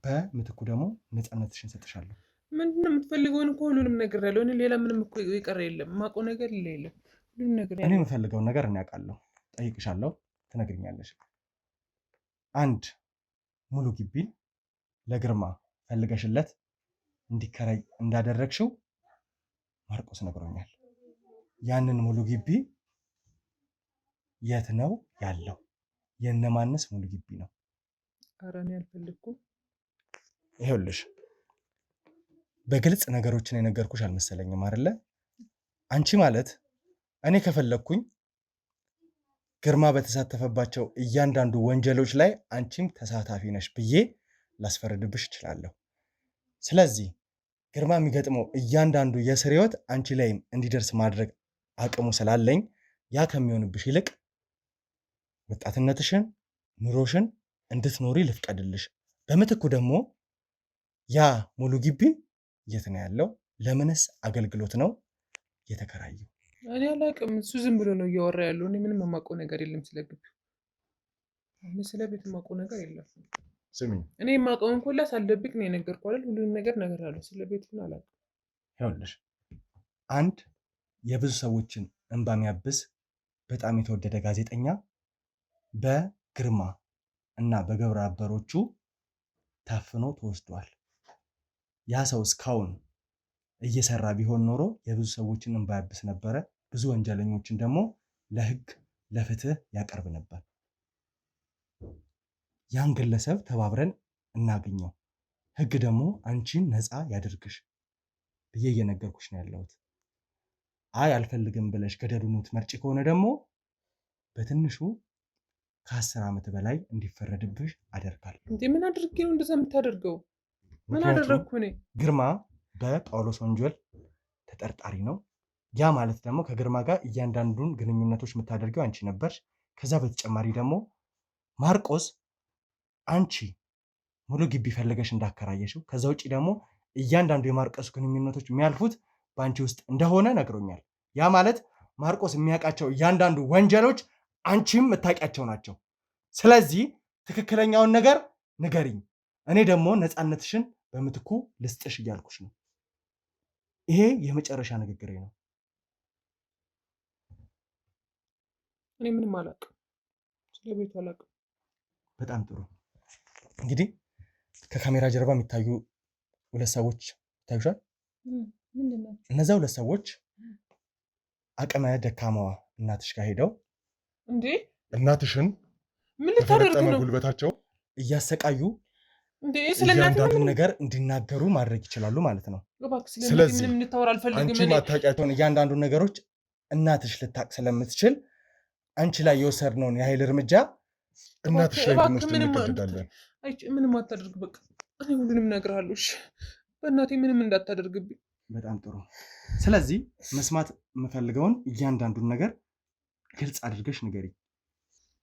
S1: በምትኩ ደግሞ ነፃነትሽን ሰጥሻለሁ።
S4: ምንድነው የምትፈልገውን? እኮ ሁሉንም ነገር ያለው እኔ፣ ሌላ ምንም እኮ የቀረ የለም። የማውቀው ነገር የለም። ሁሉንም ነገር
S1: እኔ የምፈልገውን ነገር እኔ አውቃለሁ። ጠይቅሻለሁ፣ ትነግሪኛለሽ። አንድ ሙሉ ግቢን ለግርማ ፈልገሽለት እንዲከራይ እንዳደረግሽው ማርቆስ ነግሮኛል። ያንን ሙሉ ግቢ የት ነው ያለው? የነማንስ ሙሉ ግቢ ነው?
S4: ኧረ እኔ አልፈልግኩም።
S1: ይኸውልሽ በግልጽ ነገሮችን የነገርኩሽ አልመሰለኝም አይደለ? አንቺ ማለት እኔ ከፈለግኩኝ ግርማ በተሳተፈባቸው እያንዳንዱ ወንጀሎች ላይ አንቺም ተሳታፊ ነሽ ብዬ ላስፈርድብሽ እችላለሁ። ስለዚህ ግርማ የሚገጥመው እያንዳንዱ የእስር ህይወት አንቺ ላይም እንዲደርስ ማድረግ አቅሙ ስላለኝ ያ ከሚሆንብሽ ይልቅ ወጣትነትሽን፣ ኑሮሽን እንድትኖሪ ልፍቀድልሽ። በምትኩ ደግሞ ያ ሙሉ ግቢ የት ነው ያለው? ለምንስ አገልግሎት ነው የተከራየው?
S4: እኔ አላውቅም። እሱ ዝም ብሎ ነው እያወራ ያለው። እኔ ምንም የማውቀው ነገር የለም ስለ ግቢው። እኔ ስለ ቤት የማውቀው ነገር የለም።
S1: ስሚኝ፣
S4: እኔ የማውቀውን ኮላ ሳልደብቅ ነው የነገርኩህ አይደል? ሁሉንም ነገር ያለው ስለ ቤት ግን አላውቅም።
S1: ይኸውልሽ አንድ የብዙ ሰዎችን እንባ የሚያብስ በጣም የተወደደ ጋዜጠኛ በግርማ እና በግብረ አበሮቹ ታፍኖ ተወስዷል። ያ ሰው እስካሁን እየሰራ ቢሆን ኖሮ የብዙ ሰዎችን እንባ ያብስ ነበረ። ብዙ ወንጀለኞችን ደግሞ ለህግ ለፍትህ ያቀርብ ነበር። ያን ግለሰብ ተባብረን እናገኘው፣ ህግ ደግሞ አንቺን ነፃ ያድርግሽ ብዬ እየነገርኩሽ ነው ያለሁት። አይ አልፈልግም ብለሽ ገደሉን ትመርጪ ከሆነ ደግሞ በትንሹ ከ10 ዓመት በላይ እንዲፈረድብሽ አደርጋለሁ።
S4: እንዴ ምን አድርጌ ነው እንደዛ የምታደርገው? ምን አደረግኩ እኔ?
S1: ግርማ በጳውሎስ ወንጀል ተጠርጣሪ ነው። ያ ማለት ደግሞ ከግርማ ጋር እያንዳንዱን ግንኙነቶች የምታደርገው አንቺ ነበርሽ። ከዛ በተጨማሪ ደግሞ ማርቆስ አንቺ ሙሉ ግቢ ፈልገሽ እንዳከራየሽው፣ ከዛ ውጭ ደግሞ እያንዳንዱ የማርቆስ ግንኙነቶች የሚያልፉት በአንቺ ውስጥ እንደሆነ ነግሮኛል። ያ ማለት ማርቆስ የሚያውቃቸው እያንዳንዱ ወንጀሎች አንቺም የምታውቂያቸው ናቸው። ስለዚህ ትክክለኛውን ነገር ንገሪኝ፣ እኔ ደግሞ ነፃነትሽን በምትኩ ልስጥሽ እያልኩሽ ነው። ይሄ የመጨረሻ ንግግሬ ነው።
S4: እኔ ምንም አላውቅም፣ ስለ ቤቱ አላውቅም።
S1: በጣም ጥሩ። እንግዲህ ከካሜራ ጀርባ የሚታዩ 2 ሰዎች ይታዩሻል። እነዚያ 2 ሰዎች አቅመ ደካማዋ እናትሽ ጋር ሄደው
S4: እንዴ
S6: እናትሽን
S4: ምን ልታደርጉ ነው?
S6: ጉልበታቸው
S1: እያሰቃዩ
S4: እንዴ ስለናንተ
S1: እያንዳንዱን ነገር እንዲናገሩ ማድረግ ይችላሉ ማለት ነው።
S4: ስለዚህ ምንም እንታወራ አልፈልግም።
S1: አንቺ ማታውቂያቸውን እያንዳንዱን ነገሮች እናትሽ ልታቅ ስለምትችል አንቺ ላይ የወሰድነውን የኃይል እርምጃ
S6: እናትሽ ላይ እንድንወስድ እንገደዳለን።
S4: ምንም አታደርግ፣ በቃ እኔ ሁሉንም እነግርሃለሁ። እሺ በእናቴ ምንም እንዳታደርግብኝ።
S1: በጣም ጥሩ። ስለዚህ መስማት የምፈልገውን እያንዳንዱን ነገር ግልጽ አድርገሽ ንገሪኝ።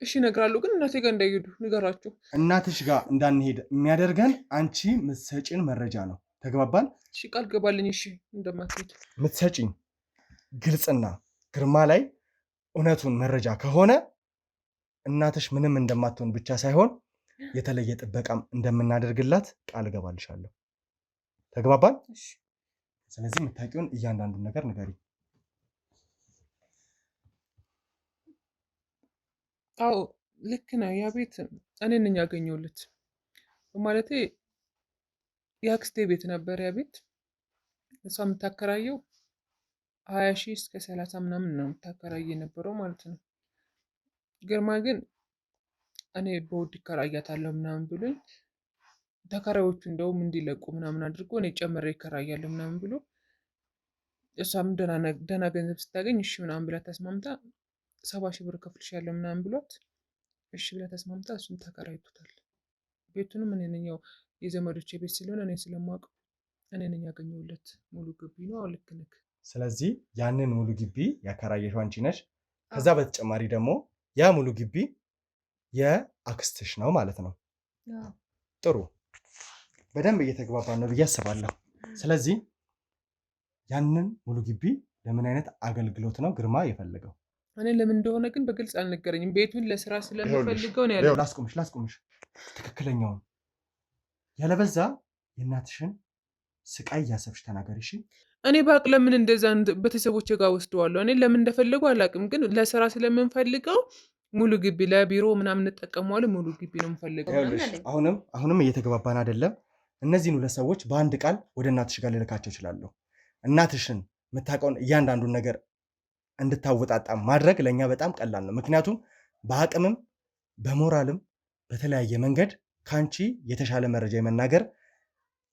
S4: እሺ እነግራለሁ፣ ግን እናቴ ጋር እንዳይሄዱ ንገራቸው።
S1: እናትሽ ጋር እንዳንሄድ የሚያደርገን አንቺ ምትሰጪን መረጃ ነው። ተግባባን?
S4: እሺ ቃል ገባልኝ። እሺ እንደማትሄድ
S1: ምትሰጪኝ ግልጽና ግርማ ላይ እውነቱን መረጃ ከሆነ እናትሽ ምንም እንደማትሆን ብቻ ሳይሆን የተለየ ጥበቃም እንደምናደርግላት ቃል ገባልሻለሁ። ተግባባን? ስለዚህ የምታውቂውን እያንዳንዱን ነገር ንገሪኝ።
S4: አዎ ልክ ነህ። ያ ቤት እኔ ነኝ ያገኘሁለት። ማለቴ የአክስቴ ቤት ነበር ያ ቤት። እሷ የምታከራየው 20,000 እስከ 30 ምናምን ነው የምታከራየ የነበረው ማለት ነው። ግርማ ግን እኔ በውድ ይከራያታለሁ ምናምን ብሎኝ ተከራዮቹ እንደውም እንዲለቁ ምናምን አድርጎ እኔ ጨምሬ ይከራያለሁ ምናምን ብሎ እሷም ደህና ገንዘብ ስታገኝ እሺ ምናምን ብላ ተስማምታ 70,000 ብር ከፍልሻለሁ ምናምን ብሏት እሺ ብላ ተስማምታ እሱን ተከራይቶታል። ቤቱንም እኔ ነኝ፣ ያው የዘመዶቼ ቤት ስለሆነ እኔ ስለማውቀው እኔ ነኝ ያገኘሁለት። ሙሉ ግቢ ነው። አዎ ልክ ነህ።
S1: ስለዚህ ያንን ሙሉ ግቢ ያከራየሽው አንቺ ነሽ። ከዛ በተጨማሪ ደግሞ ያ ሙሉ ግቢ የአክስትሽ ነው ማለት ነው። ጥሩ፣ በደንብ እየተግባባን ነው ብዬ አስባለሁ። ስለዚህ ያንን ሙሉ ግቢ ለምን አይነት አገልግሎት ነው ግርማ የፈለገው?
S4: እኔ ለምን እንደሆነ ግን በግልጽ አልነገረኝም። ቤቱን ለስራ ስለምፈልገው ነው ያለው።
S1: ላስቆምሽ ትክክለኛውን፣ ያለበዛ የእናትሽን ስቃይ እያሰብሽ ተናገሪ። እሺ
S4: እኔ ባቅ ለምን እንደዛ ቤተሰቦቼ ጋር ወስደዋለሁ። እኔ ለምን እንደፈለጉ አላውቅም፣ ግን ለስራ ስለምንፈልገው ሙሉ ግቢ ለቢሮ ምናምን እንጠቀመዋለን። ሙሉ ግቢ ነው የምፈልገው።
S1: አሁንም እየተግባባን አይደለም። እነዚህን ሁለት ሰዎች በአንድ ቃል ወደ እናትሽ ጋር ልልካቸው እችላለሁ። እናትሽን የምታውቀውን እያንዳንዱን ነገር እንድታወጣጣ ማድረግ ለእኛ በጣም ቀላል ነው። ምክንያቱም በአቅምም በሞራልም በተለያየ መንገድ ከአንቺ የተሻለ መረጃ የመናገር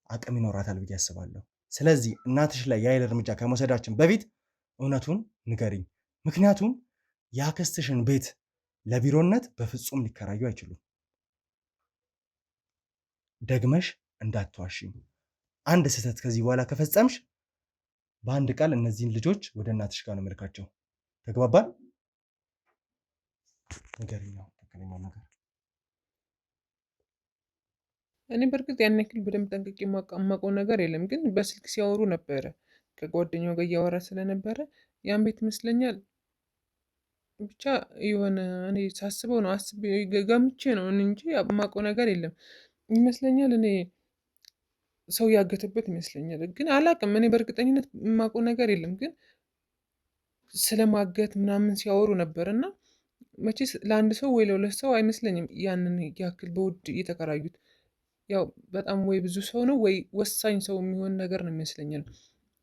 S1: አቅም ይኖራታል ብዬ አስባለሁ። ስለዚህ እናትሽ ላይ የኃይል እርምጃ ከመውሰዳችን በፊት እውነቱን ንገሪኝ። ምክንያቱም የአክስትሽን ቤት ለቢሮነት በፍጹም ሊከራዩ አይችሉም። ደግመሽ እንዳትዋሽኝ። አንድ ስህተት ከዚህ በኋላ ከፈጸምሽ በአንድ ቃል እነዚህን ልጆች ወደ እናትሽ ጋር ነው መልካቸው። ተግባባን? ንገሪኝ ነው ትክክለኛው ነገር።
S4: እኔ በእርግጥ ያን ያክል በደንብ ጠንቅቄ የማውቀው ነገር የለም፣ ግን በስልክ ሲያወሩ ነበረ። ከጓደኛው ጋር እያወራ ስለነበረ ያን ቤት ይመስለኛል። ብቻ የሆነ እኔ ሳስበው ነው ገምቼ ነው እንጂ የማውቀው ነገር የለም ይመስለኛል። እኔ ሰው ያገተበት ይመስለኛል፣ ግን አላውቅም። እኔ በእርግጠኝነት የማውቀው ነገር የለም፣ ግን ስለማገት ምናምን ሲያወሩ ነበር። እና መቼስ ለአንድ ሰው ወይ ለሁለት ሰው አይመስለኝም ያንን ያክል በውድ እየተከራዩት። ያው በጣም ወይ ብዙ ሰው ነው ወይ ወሳኝ ሰው የሚሆን ነገር ነው ይመስለኛል።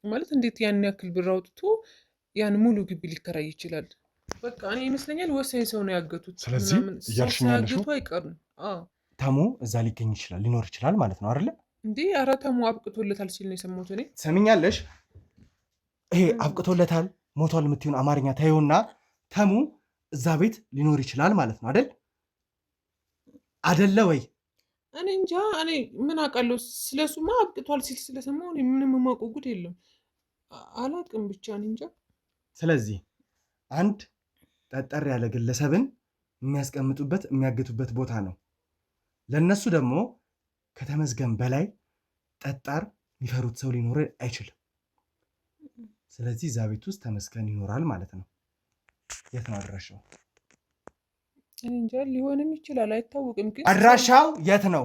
S4: ማለት እንዴት ያን ያክል ብር አውጥቶ ያን ሙሉ ግቢ ሊከራይ ይችላል? በቃ እኔ ይመስለኛል ወሳኝ ሰው ነው ያገቱት።
S6: ስለዚህ እያልሽኝ ያለሽው
S4: አይቀርም
S1: ተሙ እዛ ሊገኝ ይችላል ሊኖር ይችላል ማለት ነው አይደለ?
S4: እንዲህ ኧረ ተሙ አብቅቶለታል ሲል ነው የሰማሁት እኔ።
S1: ሰሚኛለሽ? ይሄ አብቅቶለታል ሞቷል የምትሆን አማርኛ ታየውና ተሙ እዛ ቤት ሊኖር ይችላል ማለት ነው አይደል? አደለ ወይ?
S4: እኔ እንጃ፣ እኔ ምን አውቃለሁ ስለሱማ። አብቅቷል ሲል ስለሰማሁ እኔ ምንም የማውቀው ጉድ የለም። አላውቅም ብቻ እኔ እንጃ።
S1: ስለዚህ አንድ ጠጠር ያለ ግለሰብን የሚያስቀምጡበት የሚያግቱበት ቦታ ነው። ለነሱ ደግሞ ከተመስገን በላይ ጠጣር የሚፈሩት ሰው ሊኖር አይችልም። ስለዚህ እዛ ቤት ውስጥ ተመስገን ይኖራል ማለት ነው። የት ነው አድራሻው?
S4: እኔ እንጃ፣ ሊሆንም ይችላል አይታወቅም። ግን
S1: አድራሻው የት ነው?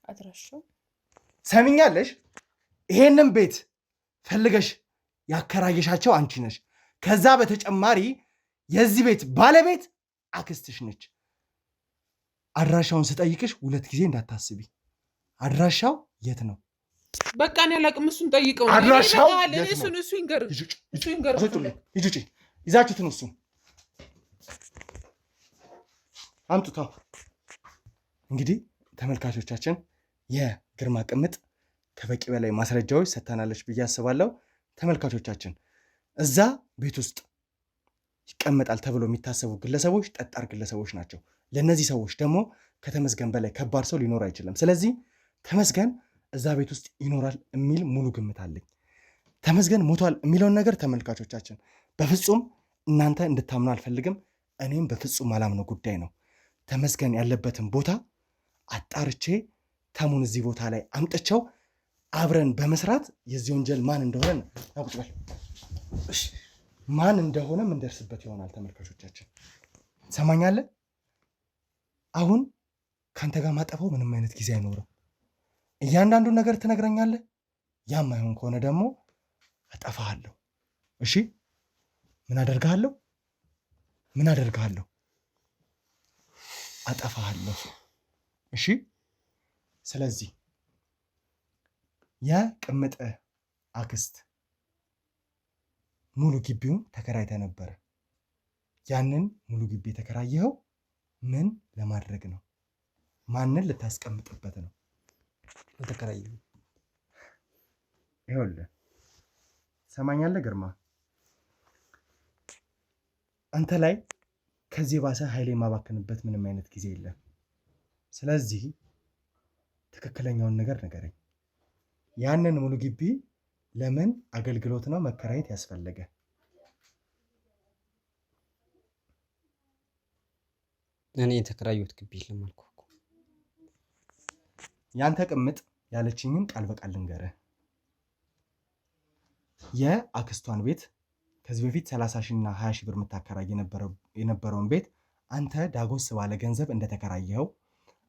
S4: አድራሻው
S1: ሰሚኛለሽ? ይሄንን ቤት ፈልገሽ ያከራየሻቸው አንቺ ነሽ። ከዛ በተጨማሪ የዚህ ቤት ባለቤት አክስትሽ ነች። አድራሻውን ስጠይቅሽ 2 ጊዜ እንዳታስቢ። አድራሻው የት ነው?
S4: በቃ እኔ አላውቅም። እሱን ጠይቀው።
S1: አድራሻው
S4: እሱ ይንገር።
S1: ይዛችሁትን እሱን አምጡታ። እንግዲህ ተመልካቾቻችን የግርማ ቅምጥ ከበቂ በላይ ማስረጃዎች ሰጥታናለች ብዬ አስባለሁ። ተመልካቾቻችን እዛ ቤት ውስጥ ይቀመጣል ተብሎ የሚታሰቡ ግለሰቦች ጠጣር ግለሰቦች ናቸው። ለእነዚህ ሰዎች ደግሞ ከተመስገን በላይ ከባድ ሰው ሊኖር አይችልም። ስለዚህ ተመስገን እዛ ቤት ውስጥ ይኖራል የሚል ሙሉ ግምት አለኝ። ተመስገን ሞቷል የሚለውን ነገር ተመልካቾቻችን በፍጹም እናንተ እንድታምኑ አልፈልግም። እኔም በፍጹም አላምነው ጉዳይ ነው። ተመስገን ያለበትን ቦታ አጣርቼ ተሙን እዚህ ቦታ ላይ አምጥቸው አብረን በመስራት የዚህ ወንጀል ማን እንደሆነ አቁጭበል ማን እንደሆነ ምንደርስበት ይሆናል። ተመልካቾቻችን ሰማኛለህ? አሁን ከአንተ ጋር ማጠፋው ምንም አይነት ጊዜ አይኖርም። እያንዳንዱን ነገር ትነግረኛለህ። ያም አይሆን ከሆነ ደግሞ አጠፋሃለሁ። እሺ? ምን አደርግሃለሁ? አጠፋሃለሁ። እሺ? ስለዚህ የቅምጥ አክስት ሙሉ ግቢውን ተከራይተ ነበረ። ያንን ሙሉ ግቢ የተከራየኸው ምን ለማድረግ ነው? ማንን ልታስቀምጥበት ነው?
S2: አልተከራየሁም።
S1: ይኸውልህ ሰማኛለህ ግርማ፣ አንተ ላይ ከዚህ ባሰ ኃይሌ የማባክንበት ምንም አይነት ጊዜ የለም። ስለዚህ ትክክለኛውን ነገር ንገረኝ። ያንን ሙሉ ግቢ ለምን አገልግሎት ነው መከራየት ያስፈለገ?
S2: እኔ የተከራየሁት ግቢ የለም አልኩህ እኮ።
S1: ያንተ ቅምጥ ያለችኝን ቃል በቃል ልንገርህ። የአክስቷን ቤት ከዚህ በፊት 30 ሺህ እና 20 ሺህ ብር የምታከራይ የነበረውን ቤት አንተ ዳጎስ ባለ ገንዘብ እንደተከራየኸው፣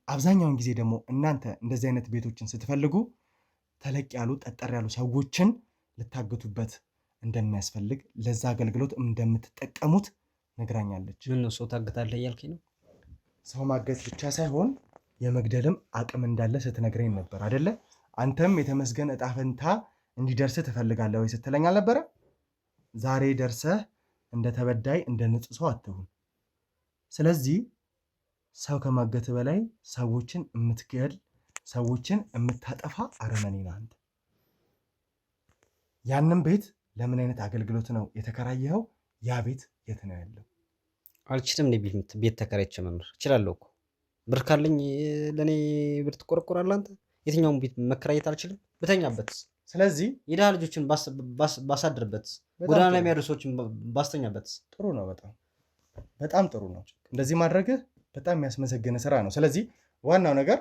S1: አብዛኛውን ጊዜ ደግሞ እናንተ እንደዚህ አይነት ቤቶችን ስትፈልጉ ተለቅ ያሉ ጠጠር ያሉ ሰዎችን ልታግቱበት እንደሚያስፈልግ ለዛ አገልግሎት እንደምትጠቀሙት ነግራኛለች።
S2: ምን ነው ሰው ታግታለህ እያልከኝ ነው?
S1: ሰው ማገት ብቻ ሳይሆን የመግደልም አቅም እንዳለ ስትነግረኝ ነበር አይደለ? አንተም የተመስገን እጣ ፈንታ እንዲደርስህ ትፈልጋለህ ወይ ስትለኝ አልነበረ? ዛሬ ደርሰህ እንደ ተበዳይ እንደ ንጹህ ሰው አትሁን። ስለዚህ ሰው ከማገት በላይ ሰዎችን የምትገል ሰዎችን የምታጠፋ አረመኔ ነህ አንተ። ያንን ቤት ለምን አይነት አገልግሎት ነው የተከራየኸው? ያ ቤት የት ነው ያለው?
S2: አልችልም። ቤት ተከራይቼ መኖር እችላለሁ እኮ። ብር ካለኝ ለእኔ ብር ትቆረቆራለህ አንተ? የትኛውን ቤት መከራየት አልችልም? ብተኛበት።
S1: ስለዚህ
S2: የድሃ ልጆችን ባሳድርበት፣ ጎዳና ላይ የሚያደርሱ ሰዎችን ባስተኛበት።
S1: ጥሩ ነው። በጣም ጥሩ ነው። እንደዚህ ማድረግህ በጣም የሚያስመሰግን ስራ ነው። ስለዚህ ዋናው ነገር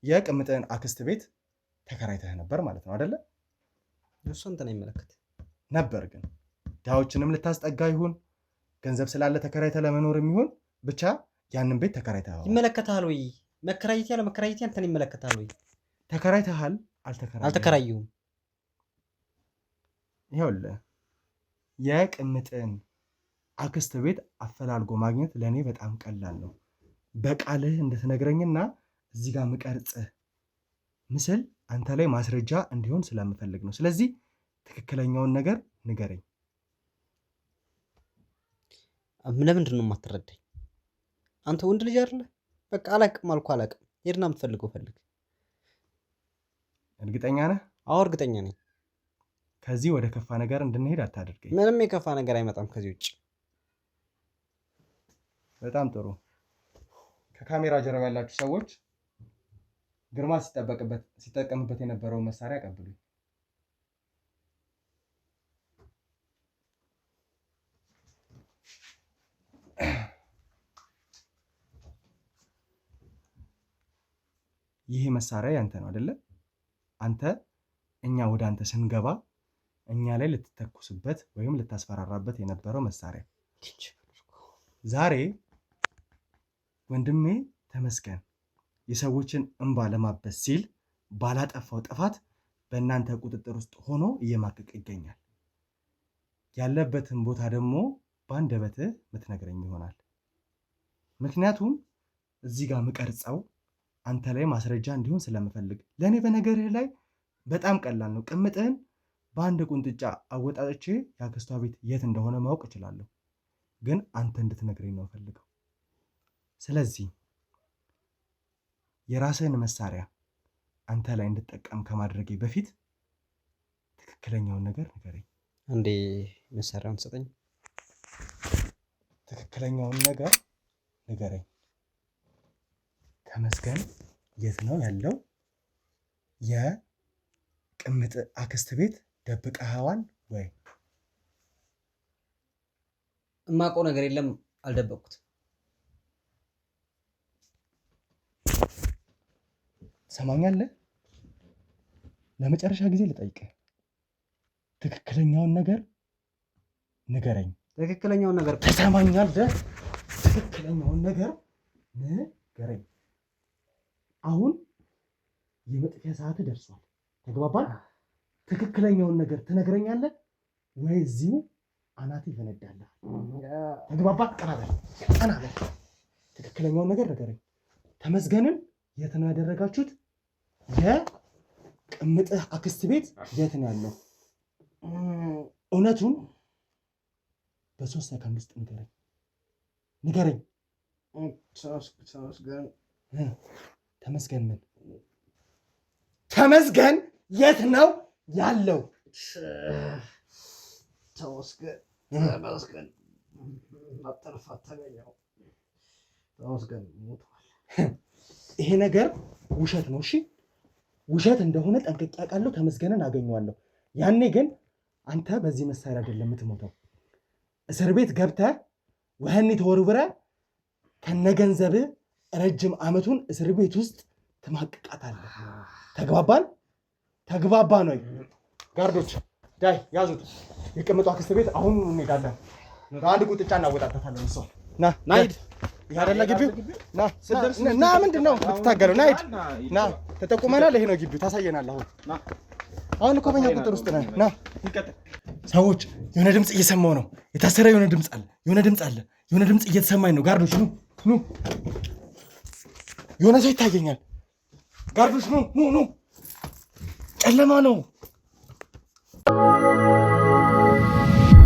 S1: የቅምጥን አክስት ቤት ተከራይተህ ነበር ማለት ነው አይደለ?
S2: እሱ አንተን አይመለከት
S1: ነበር። ግን ድሃዎችንም ልታስጠጋ ይሁን ገንዘብ ስላለ ተከራይተህ ለመኖር የሚሆን ብቻ ያንን ቤት ተከራይተሃል።
S2: ይመለከታል ወይ? መከራየት ያለ መከራየት አንተን ይመለከታል ወይ?
S1: ተከራይተሃል?
S2: አልተከራየሁም።
S1: ይኸውልህ የቅምጥን አክስት ቤት አፈላልጎ ማግኘት ለእኔ በጣም ቀላል ነው። በቃልህ እንድትነግረኝና እዚህ ጋር ምቀርጽህ ምስል አንተ ላይ ማስረጃ እንዲሆን ስለምፈልግ ነው። ስለዚህ ትክክለኛውን ነገር ንገረኝ።
S2: ለምንድን ነው የማትረዳኝ? አንተ ወንድ ልጅ አይደለ? በቃ አላቅም አልኩህ አላቅም። ሄድና የምትፈልገው ፈልግ።
S1: እርግጠኛ ነህ?
S2: አዎ እርግጠኛ ነኝ።
S1: ከዚህ ወደ ከፋ ነገር እንድንሄድ አታድርገኝ።
S2: ምንም የከፋ ነገር አይመጣም ከዚህ ውጭ።
S1: በጣም ጥሩ። ከካሜራ ጀርባ ያላችሁ ሰዎች ግርማ ሲጠቀምበት የነበረውን መሳሪያ ቀብሉኝ። ይሄ መሳሪያ ያንተ ነው አይደለ? አንተ እኛ ወደ አንተ ስንገባ እኛ ላይ ልትተኩስበት ወይም ልታስፈራራበት የነበረው መሳሪያ። ዛሬ ወንድሜ ተመስገን የሰዎችን እንባ ለማበስ ሲል ባላጠፋው ጥፋት በእናንተ ቁጥጥር ውስጥ ሆኖ እየማቀቅ ይገኛል። ያለበትን ቦታ ደግሞ በአንደበትህ ምትነግረኝ ይሆናል። ምክንያቱም እዚህ ጋር ምቀርጸው አንተ ላይ ማስረጃ እንዲሆን ስለምፈልግ። ለእኔ በነገርህ ላይ በጣም ቀላል ነው። ቅምጥህን በአንድ ቁንጥጫ አወጣጥቼ የአክስቷ ቤት የት እንደሆነ ማወቅ እችላለሁ። ግን አንተ እንድትነግረኝ ነው ፈልገው። ስለዚህ የራስህን መሳሪያ አንተ ላይ እንድጠቀም ከማድረጌ በፊት ትክክለኛውን ነገር ንገረኝ።
S2: አንዴ መሳሪያውን ሰጠኝ።
S1: ትክክለኛውን ነገር ንገረኝ። ተመስገን የት ነው ያለው? የቅምጥ አክስት ቤት ደብቀኸዋል ወይ?
S2: እማውቀው ነገር የለም፣ አልደበቅኩት።
S1: ትሰማኛለህ? ለመጨረሻ ጊዜ ልጠይቅህ፣ ትክክለኛውን ነገር ንገረኝ።
S2: ትክክለኛውን ነገር
S1: ትሰማኛለህ? ትክክለኛውን ነገር ንገረኝ። አሁን የመጥፊያ ሰዓት ደርሷል። ተግባባን? ትክክለኛውን ነገር ትነግረኛለህ ወይ እዚሁ አናቴ ይፈነዳለህ? ተግባባን? ቀና በል። ትክክለኛውን ነገር ንገረኝ። ተመስገንን የት ነው ያደረጋችሁት? የቅምጥህ አክስት ቤት የት ነው ያለው? እውነቱን በ3 ሰከንድ ውስጥ ንገረኝ። ተመስገን ምን? ተመስገን የት ነው ያለው? ተመስገን አጠርፋት ተገኘው። ተመስገን ሞቷል። ይሄ ነገር ውሸት ነው። እሺ ውሸት እንደሆነ ጠንቅቄ አውቃለሁ። ተመስገንን አገኘዋለሁ። ያኔ ግን አንተ በዚህ መሳሪያ አይደለም የምትሞተው። እስር ቤት ገብተህ ወህኒ ተወርውረህ ከነገንዘብህ ረጅም ዓመቱን እስር ቤት ውስጥ ትማቅቃታለህ። ተግባባን? ተግባባን ወይ? ጋርዶች ዳይ ያዙት። የቅምጡ አክስት ቤት አሁን እንሄዳለን። አንድ ቁጥጫ እናወጣታለን። እሷ ና ሂድ። ይሄ አይደለ ግቢው? ና ምንድን ነው የምትታገለው? ና ሂድ። ና ተጠቁመናል። ይሄ ነው ግቢው። ታሳየናለህ። አሁን እኮ በእኛ ቁጥር ውስጥ ነህ። ና ሰዎች፣ የሆነ ድምፅ እየሰማሁ ነው። የታሰረ የሆነ ድምፅ አለ። የሆነ ድምፅ እየተሰማኝ ነው። ጋርዶች ኑ። የሆነ ሰው ይታየኛል። ጋርዶች ኑ። ጨለማ ነው።